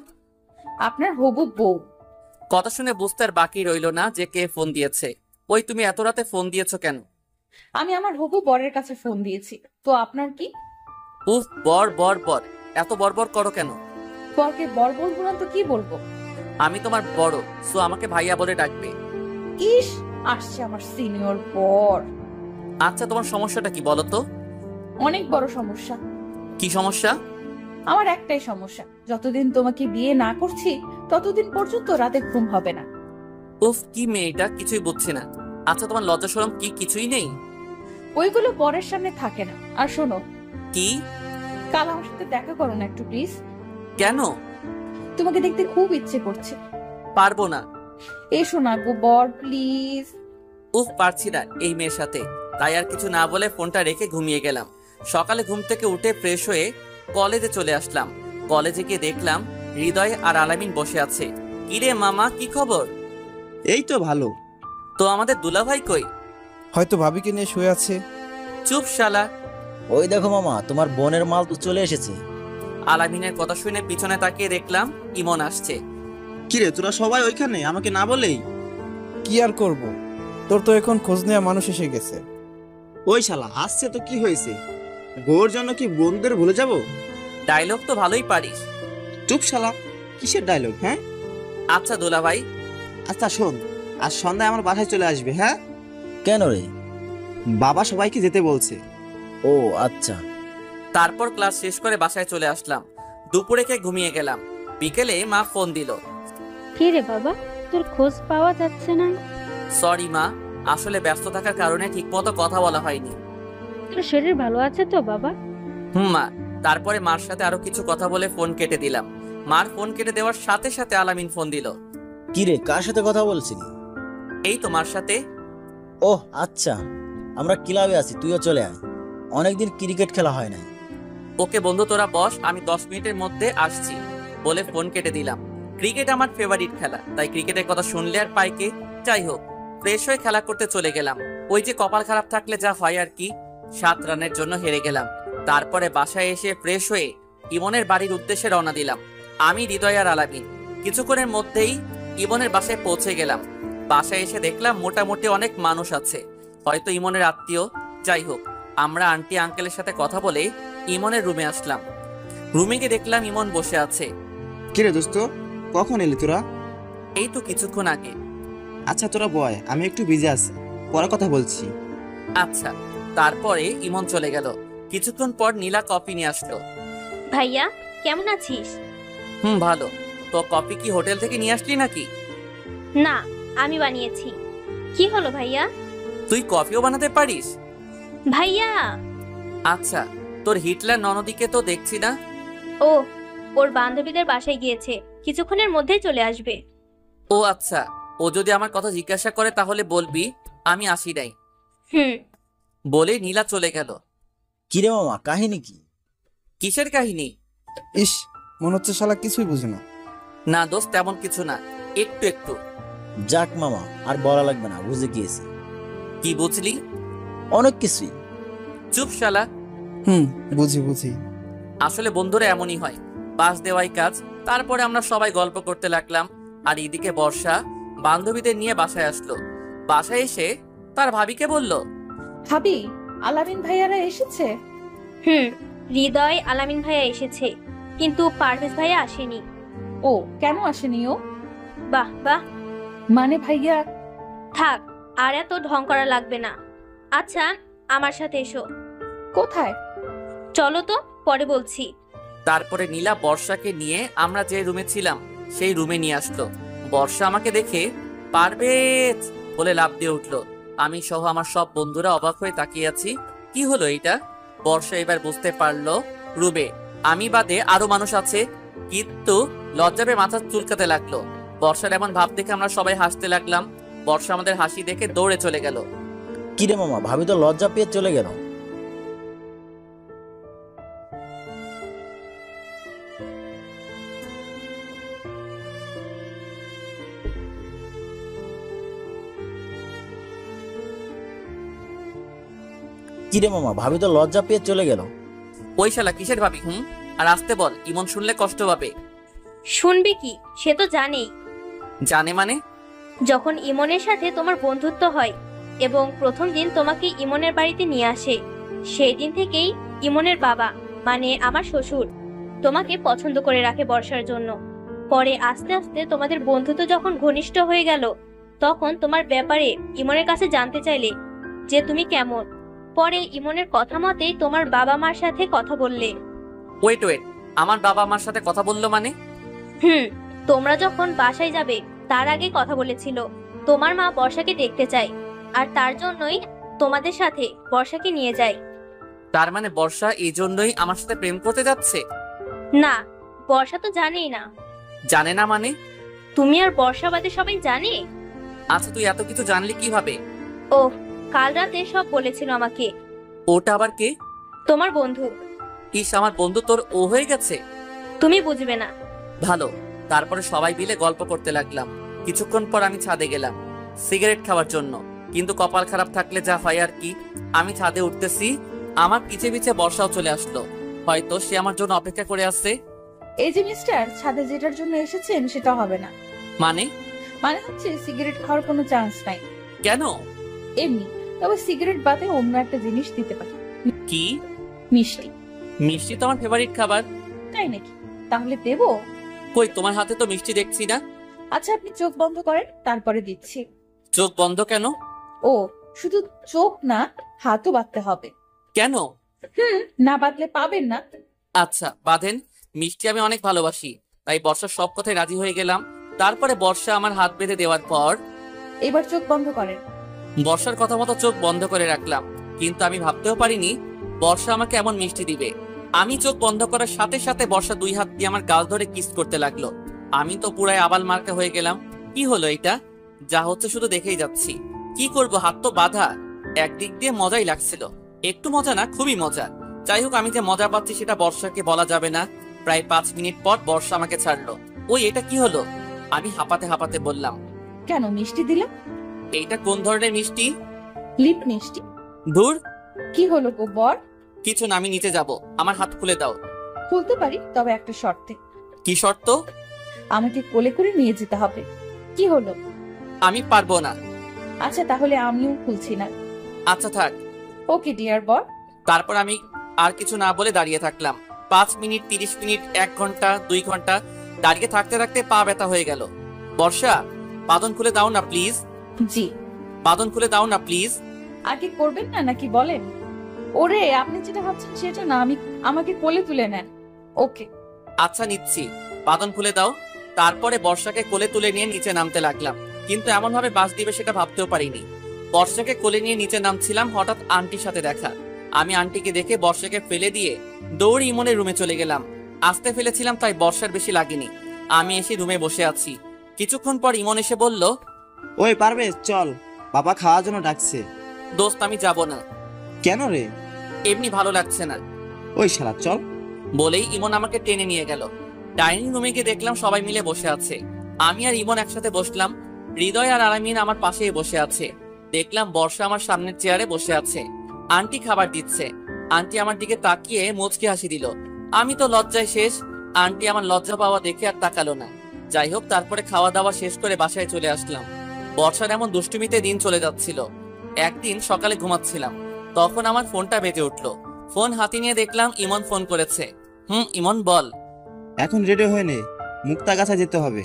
আপনার হবু বউ। কথা শুনে বুঝতে আর বাকি রইল না যে কে ফোন দিয়েছে। ওই, তুমি এত রাতে ফোন দিয়েছো কেন? আমি আমার হবু বরের কাছে ফোন দিয়েছি, তো আপনার কি? উফ, বর বর বর, এত বরবর করো কেন? বরকে বর বলবো না তো কি বলবো? আমি তোমার বড়, সো আমাকে ভাইয়া বলে ডাকবে। ইস, আসছে আমার সিনিয়র বর। আচ্ছা, তোমার সমস্যাটা কি বলো তো? অনেক বড় সমস্যা। কি সমস্যা? আমার একটাই সমস্যা, যতদিন তোমাকে বিয়ে না করছি ততদিন পর্যন্ত রাতে ঘুম হবে না। উফ, কি মেয়েটা, কিছুই বুঝছি না। আচ্ছা, তোমার লজ্জা শরম কি কিছুই নেই? ওইগুলো বরের সামনে থাকে না। আর শোনো, কি? কাল আমার সাথে দেখা করো না একটু প্লিজ। কেন? তোমাকে দেখতে খুব ইচ্ছে করছে। পারবো না। এসো না গো বর, প্লিজ। উফ, পারছি না এই মেয়ের সাথে। তাই আর কিছু না বলে ফোনটা রেখে ঘুমিয়ে গেলাম। সকালে ঘুম থেকে উঠে ফ্রেশ হয়ে কলেজে চলে আসলাম। কলেজে গিয়ে দেখলাম হৃদয় আর আলামিন বসে আছে। কিরে মামা, কি খবর? এই তো ভালো। তো আমাদের দুলাভাই কই? হয়তো ভাবিকে নিয়ে শুয়ে আছে। চুপ শালা। ওই দেখো মামা, তোমার বোনের মাল তো চলে এসেছে। আলামিনের কথা শুনে পিছনে তাকিয়ে দেখলাম ইমন আসছে। কিরে, তোরা সবাই ওইখানে, আমাকে না বলেই? কি আর করব, তোর তো এখন খোঁজ নেওয়া মানুষ এসে গেছে। ওই শালা আসছে তো কি হয়েছে? বউর জন্য কি বন্ধুদের ভুলে যাব? ডায়লগ তো ভালোই পারিস। চুপ শালা, কিসের ডায়লগ? হ্যাঁ আচ্ছা দুলাভাই। আচ্ছা শোন, আজ সন্ধ্যায় আমার বাসায় চলে আসবে। হ্যাঁ? কেন রে? বাবা সবাইকে যেতে বলছে। ও আচ্ছা। তারপর ক্লাস শেষ করে বাসায় চলে আসলাম। দুপুরে খেয়ে ঘুমিয়ে গেলাম। বিকেলে মা ফোন দিল। কে রে বাবা, তোর খোঁজ পাওয়া যাচ্ছে না? সরি মা, আসলে ব্যস্ত থাকার কারণে ঠিকমতো কথা বলা হয়নি। তোর শরীর ভালো আছে তো বাবা? মা। তারপরে মার সাথে আরো কিছু কথা বলে ফোন কেটে দিলাম। মার ফোন কেটে দেওয়ার সাথে সাথে আলামিন ফোন দিল। কি রে, কার সাথে কথা বলছিলি? এই তো মার সাথে। ওহ আচ্ছা, আমরা ক্লাবে আছি, তুইও চলে আয়। অনেকদিন ক্রিকেট খেলা হয় নাই। ওকে বন্ধু, তোরা বস, আমি 10 মিনিটের মধ্যে আসছি বলে ফোন কেটে দিলাম। ক্রিকেট আমার ফেভারিট খেলা, তাই ক্রিকেটের কথা শুনলে আর পাইকে। যাই হোক, ফ্রেশ হয়ে খেলা করতে চলে গেলাম। ওই যে কপাল খারাপ থাকলে যা হয় আর কি। 7 রানের জন্য হেরে গেলাম। তারপরে বাসায় এসে ফ্রেশ হয়ে ইমনের বাড়ির উদ্দেশ্যে রওনা দিলাম। আমি, হৃদয় আর আলামিন। কিছুক্ষণের মধ্যেই ইমনের বাসায় পৌঁছে গেলাম। বাসায় এসে দেখলাম মোটামুটি অনেক মানুষ আছে, হয়তো ইমনের আত্মীয়। যাই হোক, আমরা আন্টি আঙ্কেলের সাথে কথা বলে ইমনের রুমে আসলাম। রুমে গিয়ে দেখলাম ইমন বসে আছে। কিরে দোস্ত, কখন এলি তোরা? এই তো কিছুক্ষণ আগে। আচ্ছা তোরা বয়, আমি একটু বিজি আছি, পরে কথা বলছি। আচ্ছা। তারপরে ইমন চলে গেল। কিছুক্ষণ পর নীলা কফি নিয়ে আসলো। ভাইয়া কেমন আছিস? ভালো। তো কফি কি হোটেল থেকে নিয়ে আসলি নাকি? না, আমি বানিয়েছি। কি হলো ভাইয়া? তুই কফিও বানাতে পারিস? ভাইয়া। আচ্ছা, তোর হিটলার ননদিকে তো দেখছি না। ও, ওর বান্ধবীদের বাসায় গিয়েছে, কিছুক্ষণের মধ্যেই চলে আসবে। ও আচ্ছা, ও যদি আমার কথা জিজ্ঞাসা করে তাহলে বলবি আমি আসি নাই। বলে নীলা চলে গেল। কিরে মামা, কাহিনী কি? কিসের কাহিনী? ইস, মনে হচ্ছে শালা কিছুই বুঝে না। না দোস্ত, তেমন কিছু না, একটু একটু। যাক মামা, আর বলা লাগবে না, বুঝে গিয়েছি। কি বুঝলি? অনেক কিছুই। চুপ শালা। বুঝি বুঝি। আসলে বন্ধুরা এমনই হয়, পাশ দেওয়াই কাজ। তারপরে আমরা সবাই গল্প করতে লাগলাম। আর এদিকে বর্ষা বান্ধবীদের নিয়ে বাসায় আসলো। বাসায় এসে তার ভাবিকে বলল, ভাবি, আলামিন ভাইয়ারা এসেছে। হৃদয় আলামিন ভাইয়া এসেছে, কিন্তু পারভেজ ভাইয়া আসেনি। ও, কেন আসেনি ও? বাহ বাহ, মানে ভাইয়া? থাক, আর এত ঢং করা লাগবে না। আচ্ছা, আমার সাথে এসো। কোথায়? চলো তো, পরে বলছি। তারপরে নীলা বর্ষাকে নিয়ে আমরা যে রুমে ছিলাম সেই রুমে নিয়ে আসলো। বর্ষা আমাকে দেখে পারভেজ বলে লাফ দিয়ে উঠলো। আমি সহ আমার সব বন্ধুরা অবাক হয়ে তাকিয়ে আছি। কি হলো এটা? বর্ষা এবার বুঝতে পারলো রুমে আমি বাদে আরো মানুষ আছে, কিন্তু লজ্জা পেয়ে মাথা চুলকাতে লাগলো। বর্ষার এমন ভাব দেখে আমরা সবাই হাসতে লাগলাম। বর্ষা আমাদের হাসি দেখে দৌড়ে চলে গেল। কিরে মামা, ভাবি তো লজ্জা পেয়ে চলে গেল। কিরে মামা, ভাবি তো লজ্জা পেয়ে চলে গেল। ওই শালা কিসের ভাবি? আর আসতে বল, ইমন শুনলে কষ্ট পাবে। শুনবে কি, সে তো জানেই। জানে মানে? যখন ইমনের সাথে তোমার বন্ধুত্ব হয় এবং প্রথম দিন তোমাকে ইমনের বাড়িতে নিয়ে আসে, সেই দিন থেকেই ইমনের বাবা মানে আমার শ্বশুর তোমাকে পছন্দ করে রাখে বর্ষার জন্য। পরে আস্তে আস্তে তোমাদের বন্ধুত্ব যখন ঘনিষ্ঠ হয়ে গেল, তখন তোমার ব্যাপারে ইমনের কাছে জানতে চাইলে যে তুমি কেমন। পরে ইমনের কথা মতেই তোমার বাবা মার সাথে কথা বললে। ওয়েট, আমার বাবা মার সাথে কথা বললো মানে? তোমরা যখন বাসায় যাবে তার আগে কথা বলেছিল তোমার মা বর্ষাকে দেখতে চায়, আর তার জন্যই তোমাদের সাথে বর্ষাকে নিয়ে যায়। তার মানে বর্ষা এই জন্যই আমার সাথে প্রেম করতে যাচ্ছে? না, বর্ষা তো জানেই না। জানে না মানে? তুমি আর বর্ষা বাদে সবাই জানে। আচ্ছা, তুই এত কিছু জানলি কিভাবে? ও, কাল রাতে সব বলেছিল আমাকে। ওটা আবার কে? তোমার বন্ধু। ইস, আমার বন্ধু তোর ও হয়ে গেছে? তুমি বুঝবে না। ভালো। তারপরে সবাই মিলে গল্প করতে লাগলাম। কিছুক্ষণ পর আমি ছাদে গেলাম সিগারেট খাওয়ার জন্য, কিন্তু কপাল খারাপ থাকলে যা হয় আর কি। আমি ছাদে উঠতেছি, আমার পিছে পিছে বর্ষাও চলে আসলো। হয়তো সে আমার জন্য অপেক্ষা করে আসছে। এই যে মিস্টার, ছাদে যেটার জন্য এসেছেন সেটা হবে না। মানে? মানে হচ্ছে সিগারেট খাওয়ার কোনো চান্স নাই। কেন? এমনি, তবে সিগারেট বাদে অন্য একটা জিনিস দিতে পারি। কি? মিষ্টি। মিষ্টি তো আমার ফেভারিট খাবার। তাই নাকি? তাহলে দেবো? কই, তোমার হাতে তো মিষ্টি দেখছি না। আচ্ছা, আপনি চোখ বন্ধ করেন, তারপরে দিচ্ছি। চোখ বন্ধ কেন? ও, শুধু চোখ না, হাতও বাঁধতে হবে। কেন? না বাঁধলে পাবেন না। আচ্ছা, বাঁধেন। মিষ্টি আমি অনেক ভালোবাসি, তাই বর্ষার সব কথায় রাজি হয়ে গেলাম। তারপরে বর্ষা আমার হাত বেঁধে দেওয়ার পর এবার চোখ বন্ধ করেন। বর্ষার কথা মতো চোখ বন্ধ করে রাখলাম, কিন্তু আমি ভাবতেও পারিনি বর্ষা আমাকে এমন মিষ্টি দিবে। আমি চোখ বন্ধ করার সাথে সাথে বর্ষা 2 হাত দিয়ে আমার গাল ধরে কিস করতে লাগলো। আমি তো পুরাই আবাল মার্কা হয়ে গেলাম। কি হলো এটা? যা হচ্ছে শুধু দেখেই যাচ্ছি। কি করব, হাত তো বাঁধা। একদিক দিয়ে মজাই লাগছিল, একটু মজা না, খুবই মজা। যাই হোক, আমি যে মজা পাচ্ছি সেটা বর্ষাকে বলা যাবে না। প্রায় 5 মিনিট পর বর্ষা আমাকে ছাড়লো। ওই, এটা কি হলো? আমি হাঁপাতে হাঁপাতে বললাম, কেন মিষ্টি দিলাম? এইটা কোন ধরনের মিষ্টি? লিপ মিষ্টি। ধুর, কি হলো গো বর? কিছু না, আমি নিচে যাব। আমার হাত খুলে দাও। খুলতে পারি, তবে একটা শর্তে। কি শর্ত? আমাকে কোলে করে নিয়ে যেতে হবে। কি হলো? আমি পারবো না। আচ্ছা, তাহলে আমিও খুলছি না। আচ্ছা থাক। ওকে ডিয়ার বর। তারপর আমি আর কিছু না বলে দাঁড়িয়ে থাকলাম। 5 মিনিট, 30 মিনিট, 1 ঘন্টা, 2 ঘন্টা দাঁড়িয়ে থাকতে থাকতে পা ব্যথা হয়ে গেল। বর্ষা, বাঁধন খুলে দাও না প্লিজ। জি। বাঁধন খুলে দাও না প্লিজ। আগে করবেন না নাকি বলেন? ওরে, আপনি যেটা ভাবছেন সেটা না, আমাকে কোলে তুলে নেন। ওকে। আচ্ছা, নিচ্ছি। বাঁধন খুলে দাও। তারপরে বর্ষাকে কোলে তুলে নিয়ে নিচে নামতে লাগলাম, কিন্তু এমন ভাবে বাস দিবে সেটা ভাবতেও পারিনি। বর্ষাকে কোলে নিয়ে নিচে নামছিলাম, হঠাৎ আন্টির সাথে দেখা। আমি আন্টিকে দেখে বর্ষাকে ফেলে দিয়ে দৌড়ে ইমনের রুমে চলে গেলাম। আসতে ফেলেছিলাম তাই বর্ষার বেশি লাগেনি। আমি এসে রুমে বসে আছি। কিছুক্ষণ পর ইমন এসে বলল, ওই পারভেজ, চল, বাবা খাওয়ার জন্য ডাকছে। দোস্ত, আমি যাব না। কেন রে? এমনি ভালো লাগছে না। ওই শালা, চল। বলেই ইমন আমাকে টেনে নিয়ে গেল। ডাইনিং রুমে গিয়ে দেখলাম সবাই মিলে বসে আছে। আমি আর ইমন একসাথে বসলাম। হৃদয় আর আলামিন আমার পাশেই বসে আছে। দেখলাম বর্ষা আমার সামনের চেয়ারে বসে আছে। আন্টি খাবার দিচ্ছে। আন্টি আমার দিকে তাকিয়ে মুচকি হাসি দিল। আমি তো লজ্জায় শেষ। আন্টি আমার লজ্জা পাওয়া দেখে আর তাকালো না। যাই হোক, তারপরে খাওয়া দাওয়া শেষ করে বাসায় চলে আসলাম। বর্ষার এমন দুষ্টুমিতে দিন চলে যাচ্ছিল। একদিন সকালে ঘুমাচ্ছিলাম, তখন আমার ফোনটা বেজে উঠলো। ফোন হাতে নিয়ে দেখলাম ইমন ফোন করেছে। ইমন বল। এখন রেডি হয়ে নে, মুক্তাগাছা যেতে হবে।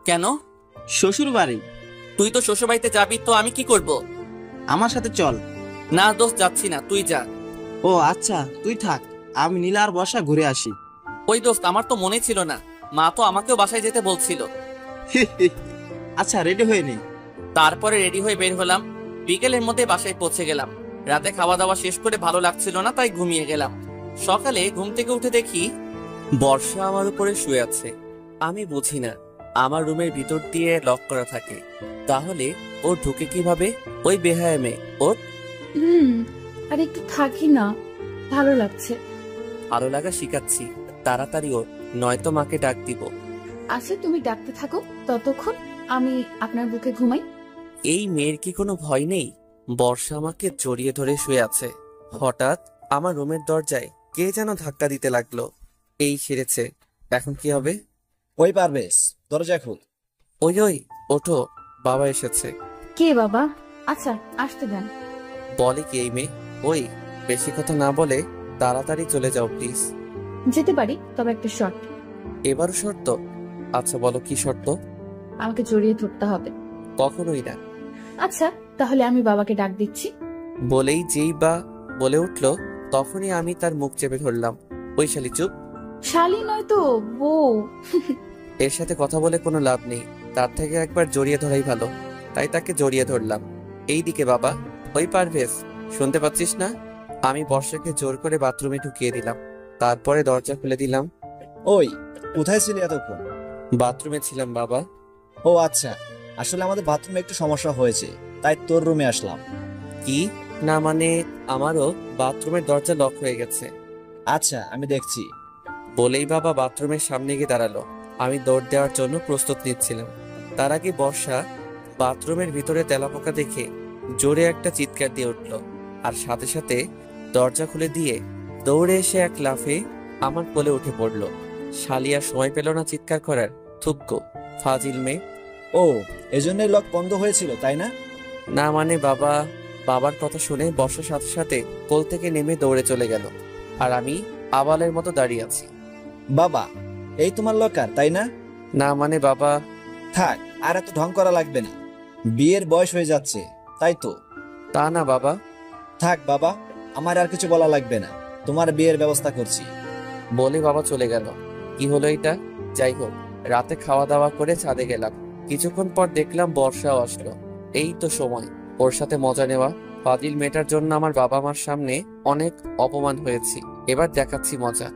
কেন? শ্বশুর বাড়ি। তুই তো শ্বশুর বাড়িতে যাবি, তো আমি কি করব? আমার সাথে চল। না দোস্ত, যাচ্ছি না, তুই যা। ও আচ্ছা, তুই থাক, আমি নীলা আর বর্ষা ঘুরে আসি। ওই দোস্ত, আমার তো মনে ছিল না, মা তো আমাকেও বাসায় যেতে বলছিল। আচ্ছা, রেডি হয়ে নে। তারপরে রেডি হয়ে বের হলাম। বিকেলের মধ্যে বাসায় পৌঁছে গেলাম। রাতে খাওয়া দাওয়া শেষ করে ভালো লাগছিল না, তাই ঘুমিয়ে গেলাম। সকালে ঘুম থেকে উঠে দেখি বর্ষা আমার উপরে শুয়ে আছে। আমি বুঝি না, আমার রুমের ভিতর দিয়ে লক করা থাকে, তাহলে ও ঢুকে কিভাবে? ওই বেহায়া মেয়ে, ওর আর একটু থাকি না, ভালো লাগছে। ভালো লাগা শিখাচ্ছি, তাড়াতাড়ি ওর, নয়তো মাকে ডাক দিব। আচ্ছা, তুমি ডাকতে থাকো, ততক্ষণ আমি আপনার বুকে ঘুমাই। এই মেয়ের কি কোনো ভয় নেই? বর্ষা আমাকে জড়িয়ে ধরে শুয়ে আছে। হঠাৎ আমার রুমের দরজায় কে যেন ধাক্কা দিতে লাগলো। এই সেরেছে, এখন কি হবে? ওই পারভেজ, দরজা খুল। ওই ওই ওঠো, বাবা এসেছে। কে বাবা? আচ্ছা, আসতে দেন। বলে কি এই মেয়ে? ওই বেশি কথা না বলে তাড়াতাড়ি চলে যাও প্লিজ। যেতে পারি, তবে একটা শর্ত। এবারও শর্ত? আচ্ছা বলো কি শর্ত? আমাকে জড়িয়ে ধরতে হবে। কখনোই না। আচ্ছা, তাহলে আমি বাবাকে ডাক দিচ্ছি। বলেই যেই বা বলে উঠলো, তখনই আমি তার মুখ চেপে ধরলাম। ওই শালি চুপ। শালি নয় তো, বউ। এর সাথে কথা বলে কোনো লাভ নেই, তার থেকে একবার জড়িয়ে ধরাই ভালো। তাই তাকে জড়িয়ে ধরলাম। এইদিকে বাবা। ওই পারভেজ, শুনতে পাচ্ছিস না? আমি বর্ষাকে জোর করে বাথরুমে ঢুকিয়ে দিলাম, তারপরে দরজা খুলে দিলাম। ওই কোথায় ছিলি এতক্ষণ? বাথরুমে ছিলাম বাবা। ও আচ্ছা, আসলে আমাদের বাথরুমে একটু সমস্যা হয়েছে, তাই তোর রুমে আসলাম। কি? না মানে আমারও বাথরুমের দরজা লক হয়ে গেছে। আচ্ছা, আমি দেখছি। বলেই বাবা বাথরুমের সামনে গিয়ে দাঁড়ালো। আমি দৌড় দেওয়ার জন্য প্রস্তুত নিচ্ছিলাম। তার আগে বর্ষা বাথরুমের ভিতরে তেলাপোকা দেখে জোরে একটা চিৎকার দিয়ে উঠল, আর সাথে সাথে দরজা খুলে দিয়ে দৌড়ে এসে এক লাফে আমার কোলে উঠে পড়ল। শালিয়া সময় পেল না চিৎকার করার। থুক্কো ফাজিল মেয়ে। ও, এজন্যই লক বন্ধ হয়েছিল, তাই না? না মানে বাবার কথা শুনে বর্ষার সাথে সাথে কোল থেকে নেমে দৌড়ে চলে গেল, আর আমি আবালের মতো দাঁড়িয়ে আছি। বাবা, এই তোমার লকার, তাই না? না মানে বাবা। থাক, আর এত ঢং করা লাগবে না, বিয়ের বয়স হয়ে যাচ্ছে, তাই তো? তা না বাবা। থাক বাবা, আমার আর কিছু বলা লাগবে না, তোমার বিয়ের ব্যবস্থা করছি। বলে বাবা চলে গেল। কি হলো এটা? যাই হোক, রাতে খাওয়া দাওয়া করে ছাদে গেলাম। কিছুক্ষণ পর দেখলাম বর্ষাও আসলো। এই তো সময় ওর সাথে মজা নেওয়া। ফাজিল মেয়েটার জন্য আমার বাবা মার সামনে অনেক অপমান হয়েছি, এবার দেখাচ্ছি মজা।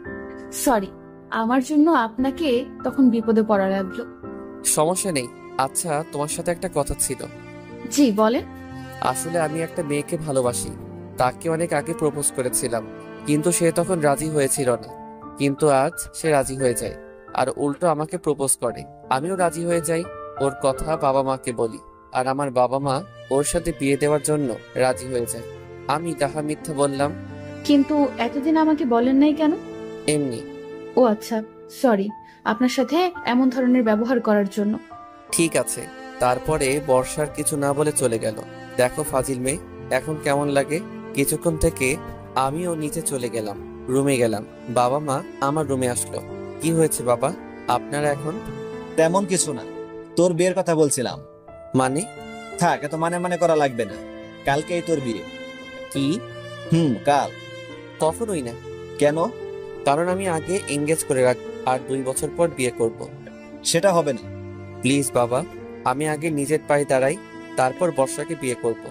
সরি, আমার জন্য আপনাকে তখন বিপদে পড়া লাগলো। সমস্যা নেই। আচ্ছা, তোমার সাথে একটা কথা ছিল। জি বলে। আসলে আমি একটা মেয়েকে ভালোবাসি, তাকে অনেক আগে প্রপোজ করেছিলাম, কিন্তু সে তখন রাজি হয়েছিল না। কিন্তু আজ সে রাজি হয়ে যায়, আর উল্টো আমাকে প্রপোজ করে। আমিও রাজি হয়ে যাই। ওর কথা বাবা মাকে বলি, আর আমার বাবা মা ওর সাথে বিয়ে দেওয়ার জন্য রাজি হয়ে যায়। আমি তাহা মিথ্যা বললাম। কিন্তু এতদিন আমাকে বলেন নাই কেন? এমনি। ও আচ্ছা, সরি আপনার সাথে এমন ধরনের ব্যবহার করার জন্য। ঠিক আছে। তারপরে বর্ষার কিছু না বলে চলে গেল। দেখো ফাজিল মেয়ে, এখন কেমন লাগে? কিছুক্ষণ থেকে আমিও নিচে চলে গেলাম, রুমে গেলাম। বাবা মা আমার রুমে আসলো। কি হয়েছে বাবা, আপনারা এখন? তেমন কিছু না, তোর বিয়ের কথা বলছিলাম। মানে? থাক, এত মানে করা লাগবে না, কালকেই তোর বিয়ে। কি? কাল। কখনোই না। কেন? কারণ আমি আগে এঙ্গেজ করে রাখবো, আর 2 বছর পর বিয়ে করব। সেটা হবে না। প্লিজ বাবা, আমি আগে নিজের পায়ে দাঁড়াই, তারপর বর্ষাকে বিয়ে করব।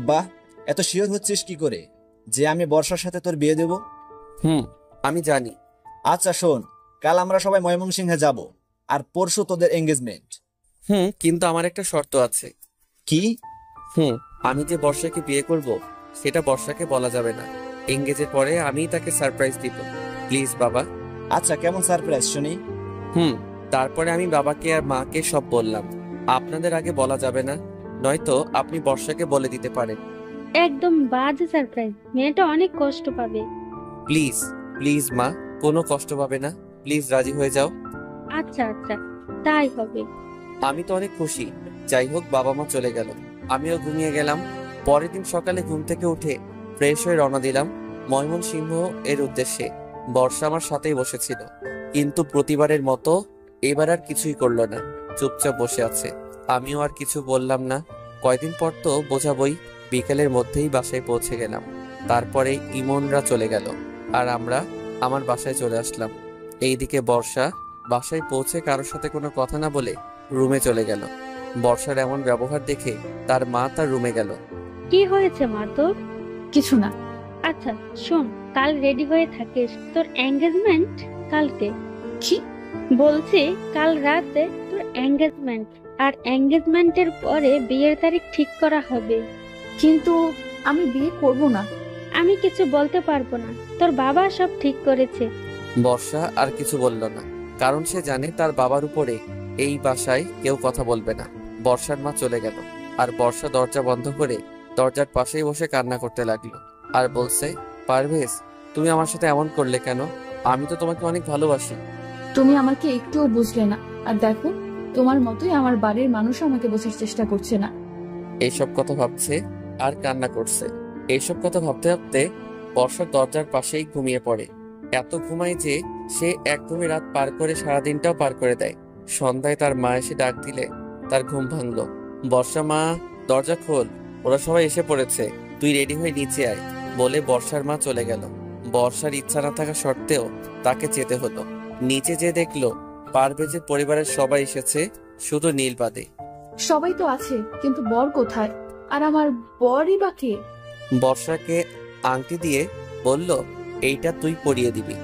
বাহ, এত শিওর হচ্ছিস কি করে যে আমি বর্ষার সাথে তোর বিয়ে দেব? আমি জানি। আচ্ছা শোন, কাল আমরা সবাই ময়মনসিংহে যাব, আর পরশু তোদের এঙ্গেজমেন্ট। কিন্তু আমার একটা শর্ত আছে। কি? আমি যে বর্ষাকে বিয়ে করব সেটা বর্ষাকে বলা যাবে না। এঙ্গেজের পরে আমি তাকে সারপ্রাইজ দিব। প্লিজ বাবা। আচ্ছা, কেমন সারপ্রাইজ শুনি? তারপরে আমি বাবাকে আর মাকে সব বললাম। আপনাদের আগে বলা যাবে না, নয়তো আপনি বর্ষাকে বলে দিতে পারেন। একদম বাজে সারপ্রাইজ, মেয়েটা অনেক কষ্ট পাবে। প্লিজ প্লিজ মা, কোনো কষ্ট পাবে না, প্লিজ রাজি হয়ে যাও। আচ্ছা আচ্ছা, তাই হবে। আমি তো অনেক খুশি। যাই হোক, বাবা মা চলে গেল, আমিও ঘুমিয়ে গেলাম। পরের দিন সকালে ঘুম থেকে উঠে ফ্রেশ হয়ে রওনা দিলাম ময়মনসিংহ এর উদ্দেশ্যে। বর্ষা আমার সাথেই বসেছিল, কিন্তু প্রতিবারের মতো এবার আর কিছুই করলো না, চুপচাপ বসে আছে। আমিও আর কিছু বললাম না। কয়দিন পর তো বোঝাবই। বিকেলের মধ্যেই বাসায় পৌঁছে গেলাম। তারপরে ইমনরা চলে গেল, আর আমরা আমার বাসায় চলে আসলাম। এইদিকে বর্ষা বাসায় পৌঁছে কারোর সাথে কোনো কথা না বলে রুমে চলে গেল। বর্ষার এমন ব্যবহার দেখে তার মা তার রুমে গেল। কি হয়েছে মা তোর? কিছু না। আচ্ছা শোন, কাল রেডি হয়ে থাকিস, তোর এঙ্গেজমেন্ট কালকে। কি বলছি? কাল রাতে তোর এঙ্গেজমেন্ট, আর এঙ্গেজমেন্টের পরে বিয়ের তারিখ ঠিক করা হবে। কিন্তু আমি বিয়ে করব না। আমি কিছু বলতে পারবো না, তোর বাবা সব ঠিক করেছে। বর্ষা আর কিছু বলল না, কারণ সে জানে তার বাবার উপরে এই বাসায় কেউ কথা বলবে না। বর্ষার মা চলে গেল, আর বর্ষা দরজা বন্ধ করে দরজার পাশেই বসে কান্না করতে লাগলো। আর বলছে, পারভেজ তুমি আমার সাথে এমন করলে কেন? আমি তো তোমাকে অনেক ভালোবাসি। তুমি আমাকে একটুও বুঝলে না। আর দেখো, তোমার মতোই আমার বাড়ির মানুষ আমাকে বোঝার চেষ্টা করছে না। এইসব কথা ভাবছে আর কান্না করছে। এইসব কথা ভাবতে ভাবতে বর্ষার দরজার পাশেই ঘুমিয়ে পড়ে। এত ঘুমায় যে সে এক ঘুমে রাত পার করে সারাদিনটাও পার করে দেয়। সন্ধ্যায় তার মা এসে ডাক দিলে তার ঘুম ভাঙলো। বর্ষা, মা দরজা খোল, ওরা সবাই এসে পড়েছে, তুই রেডি হয়ে নিচে আয় বলে বর্ষার মা চলে গেল। বর্ষার ইচ্ছা না থাকা সত্ত্বেও তাকে যেতে হলো। নিচে যেয়ে দেখলো পারভেজের পরিবারের সবাই এসেছে, শুধু নীল বাদে। সবাই তো আছে, কিন্তু বর কোথায়? আর আমার বরই বা কে? বর্ষাকে আংটি দিয়ে বলল, এইটা তুই পরিয়ে দিবি।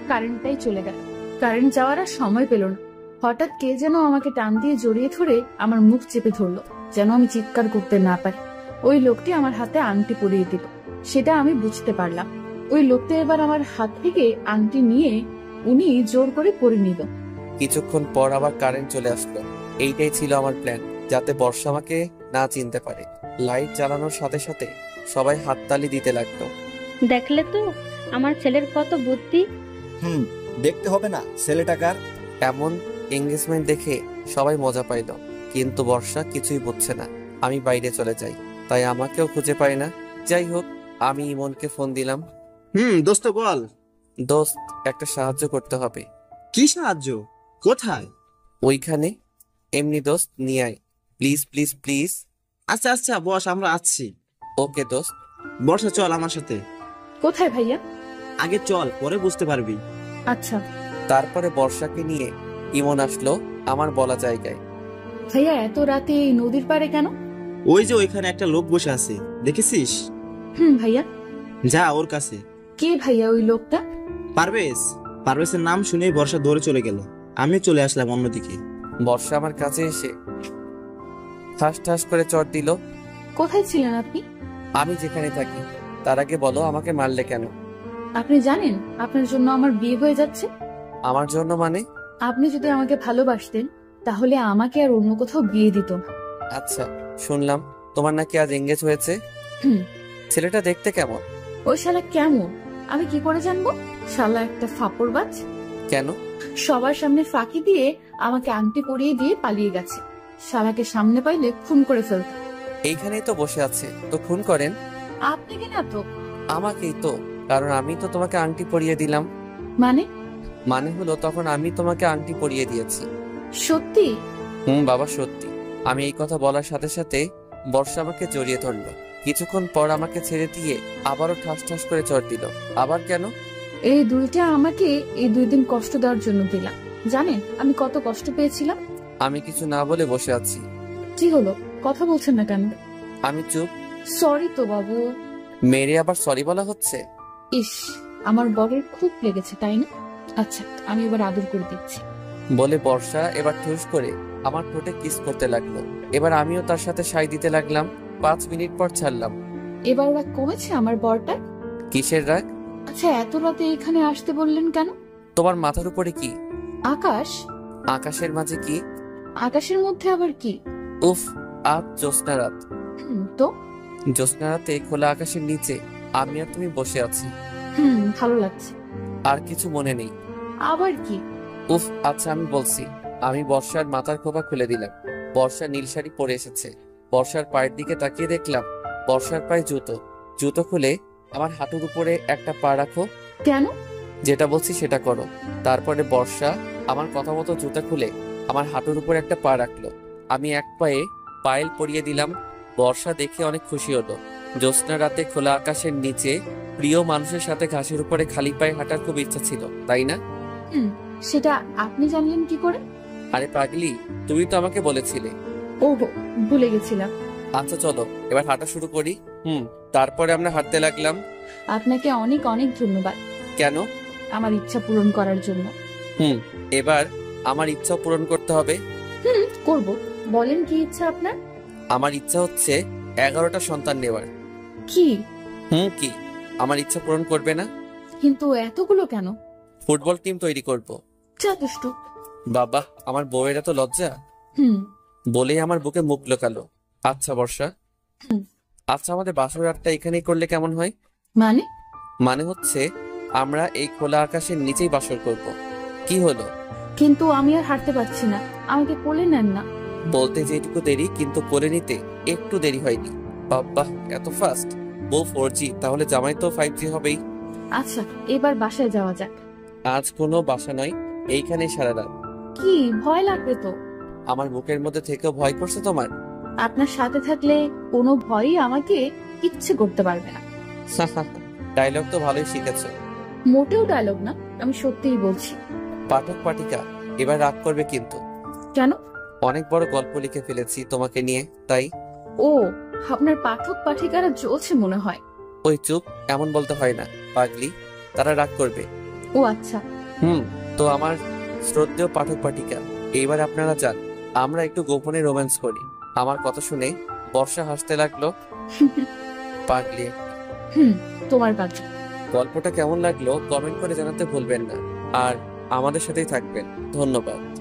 কারেন্টটাই চলে গেল। কারেন্ট যাওয়ার আর সময় পেল না। হঠাৎ কে যেন আমাকে টান দিয়ে জড়িয়ে ধরে আমার মুখ চেপে ধরলো, যেন আমি চিৎকার করতে না পারি। ওই লোকটি আমার হাতে আংটি পরিয়ে দিল, সেটা আমি বুঝতে পারলাম। ওই লোকটা এবার আমার হাত থেকে আংটি নিয়ে উনি জোর করে পরিয়ে নিল। কিছুক্ষণ পর আবার কারেন্ট চলে আসলো। এইটাই ছিল আমার প্ল্যান, যাতে বর্ষা আমাকে না চিনতে পারে। লাইট জ্বালানোর সাথে সাথে সবাই হাততালি দিতে লাগলো। দেখলে তো আমার ছেলের কত বুদ্ধি। দেখতে হবে না ছেলেটা কার। এমন এঙ্গেজমেন্ট দেখে সবাই মজা পাইল, কিন্তু বর্ষা কিছুই বুঝছে না। আমি বাইরে চলে যাই, তাই আমাকেও খুঁজে পাই না। যাই হোক, আমি ইমনকে ফোন দিলাম। দোস্ত বল। দোস্ত, একটা সাহায্য করতে হবে। কি সাহায্য? কোথায়? ওইখানে। এমনি দোস্ত, নিয়ে আয় প্লিজ প্লিজ প্লিজ। আচ্ছা আচ্ছা বস, আমরা আসছি। ওকে দোস্ত। বর্ষা চল আমার সাথে। কোথায় ভাইয়া? আগে চল, পরে বুঝতে পারবি। আচ্ছা। তারপরে বর্ষাকে নিয়ে ইমন আসলো আমার বলা জায়গায়। ভাইয়া এত রাতে এই নদীর পাড়ে কেন? ওই যে ওইখানে একটা লোক বসে আছে, দেখেছিস? ভাইয়া। যা ওর কাছে। কে ভাইয়া ওই লোকটা? পারভেজ। পারভেজের নাম শুনেই বর্ষা দৌড়ে চলে গেল। আমি চলে আসলাম অন্যদিকে। বর্ষা আমার কাছে এসে ঠাস ঠাস করে চট দিল। কোথায় ছিলেন আপনি? আমি যেখানে থাকি। তার আগে বলো, আমাকে মারলে কেন? আপনি জানেন আপনার জন্য আমার বিয়ে হয়ে যাচ্ছে? আমার জন্য মানে? আপনি যদি আমাকে ভালোবাসতেন তাহলে আমাকে আর অন্য কোথাও বিয়ে দিত না। আচ্ছা, শুনলাম তোমার নাকি আজ এঙ্গেজ হয়েছে। ছেলেটা দেখতে কেমন? ওই শালা কেমন আমি কি করে জানবো? শালা একটা ফাপড়বাজ। কেন? সবার সামনে ফাঁকি দিয়ে আমাকে আংটি পরিয়ে দিয়ে পালিয়ে গেছে। শালাকে সামনে পাইলে খুন করে ফেলতাম। এইখানেই তো বসে আছে, তো খুন করেন। আপনি কি না তো? আমাকেই তো, কারণ আমি তো তোমাকে আংটি পরিয়ে দিলাম। মানে হলো তখন আমি তোমাকে আংটি পরিয়ে দিয়েছি। সত্যি? বাবা সত্যি। আমি এই কথা বলার সাথে সাথে বর্ষা আমাকে জড়িয়ে ধরলো। কিছুক্ষণ পর আমাকে ছেড়ে দিয়ে আবারও ঠাস ঠাস করে চড় দিল। আবার কেন? এই দুইটা আমাকে এই 2 দিন কষ্ট দেওয়ার জন্য দিলাম। জানেন আমি কত কষ্ট পেয়েছিলাম? আমি কিছু না বলে বসে আছি। কি হলো, কথা বলছেন না কেন? আমি চুপ। সরি তো বাবু। মেরে আবার সরি বলা হচ্ছে? ইস, আমার বরের খুব লেগেছে তাই না? আচ্ছা, আমি এবার আদর করে দিচ্ছি। বলে বর্ষা এবার ঠুস করে আমার ঠোঁটে কিস করতে লাগলো। এবার আমিও তার সাথে সাই দিতে লাগলাম। 5 মিনিট পর ছাড়লাম। এবার রাগ কমেছে আমার বরটা? কিসের রাগ? আচ্ছা, এত রাতে এখানে আসতে বললেন কেন? তোমার মাথার উপরে কি? আকাশ। আকাশের মাঝে কি? আকাশের মধ্যে আবার কি? উফ, আজ জ্যোৎস্না রাত। তো জ্যোৎস্না রাতে খোলা আকাশের নিচে আমি আর তুমি বসে আছি। ভালো লাগছে। আর কিছু মনে নেই? আবার কি? উফ, আচ্ছা আমি বলছি। আমি বর্ষার মাথার খোপা খুলে দিলাম। বর্ষা নীল শাড়ি পরে এসেছে। বর্ষার পায়ের দিকে তাকিয়ে দেখলাম বর্ষার পায়ে জুতো। জুতো খুলে আমার হাঁটুর উপরে একটা পা রাখো। কেন? যেটা বলছি সেটা করো। তারপরে বর্ষা আমার কথা মতো জুতা খুলে আমার হাঁটুর উপরে একটা পা রাখলো। আমি এক পায়ে পায়েল পরিয়ে দিলাম। বর্ষা দেখে অনেক খুশি হলো। জ্যোৎস্না রাতে খোলা আকাশের নিচে প্রিয় মানুষের সাথে ঘাসের উপরে খালি পায়ে হাঁটার খুব ইচ্ছা ছিল, তাই না? সেটা আপনি জানলেন কি করে? আরে পাগলি, তুমি তো আমাকে বলেছিলে। ওহো, ভুলে গেছিলাম। আচ্ছা চলো এবার হাঁটা শুরু করি। তারপরে আমরা হাঁটতে লাগলাম। আপনাকে অনেক অনেক ধন্যবাদ। কেন? আমার ইচ্ছা পূরণ করার জন্য। এবার আমার ইচ্ছা পূরণ করতে হবে। করব। বলেন কি ইচ্ছা আপনার? আমার ইচ্ছা হচ্ছে 11টা সন্তান নেওয়ার। কি? কি আমার ইচ্ছা পূরণ করবে না? কিন্তু এতগুলো কেন? ফুটবল টিম তৈরি করব। যথেষ্ট। বাবা, আমার বউয়ের এত লজ্জা। বলেই আমার বুকে মুখ লুকালো। আচ্ছা বর্ষা, আচ্ছা, আমাদের বাসর রাতটা এখানেই করলে কেমন হয়? মানে? মানে হচ্ছে আমরা এই খোলা আকাশের নিচেই বাসর করব। কি হলো? কিন্তু আমি আর হাঁটতে পারছি না, আমাকে কোলে নেন না। বলতে যেটুকু দেরি, কিন্তু কোলে নিতে একটু দেরি হয়নি। বাবা, এত ফাস্ট! বউ 4G, তাহলে জামাই তো 5G হবেই। আচ্ছা, এবার বাসায় যাওয়া যাক। আজ কোনো বাসা নয়, এইখানে সারা রাত। কি ভয় লাগবে তো? আমার বুকের মধ্যে থেকেও ভয় করছে তোমার? আপনার সাথে থাকলে কোনো ভয়ই আমাকে কিচ্ছু করতে পারবে না। ডায়লগ তো ভালোই শিখেছ। মোটেও ডায়লগ না, আমি সত্যিই বলছি। পাঠক পাঠিকা এবার রাগ করবে কিন্তু। কেন? অনেক বড় গল্প লিখে ফেলেছি তোমাকে নিয়ে, তাই। ও, আপনার পাঠক পাঠিকারা জ্বলছে মনে হয়। ওই চুপ, এমন বলতে হয় না পাগলি, তারা রাগ করবে। ও আচ্ছা। তো আমার শ্রদ্ধেয় পাঠক পাঠিকা, এইবার আপনারা যান, আমরা একটু গোপনে রোম্যান্স করি। আমার কথা শুনে বর্ষা হাসতে লাগলো। পাগলি। তোমার কাজ। গল্পটা কেমন লাগলো কমেন্ট করে জানাতে ভুলবেন না, আর আমাদের সাথেই থাকবেন। ধন্যবাদ।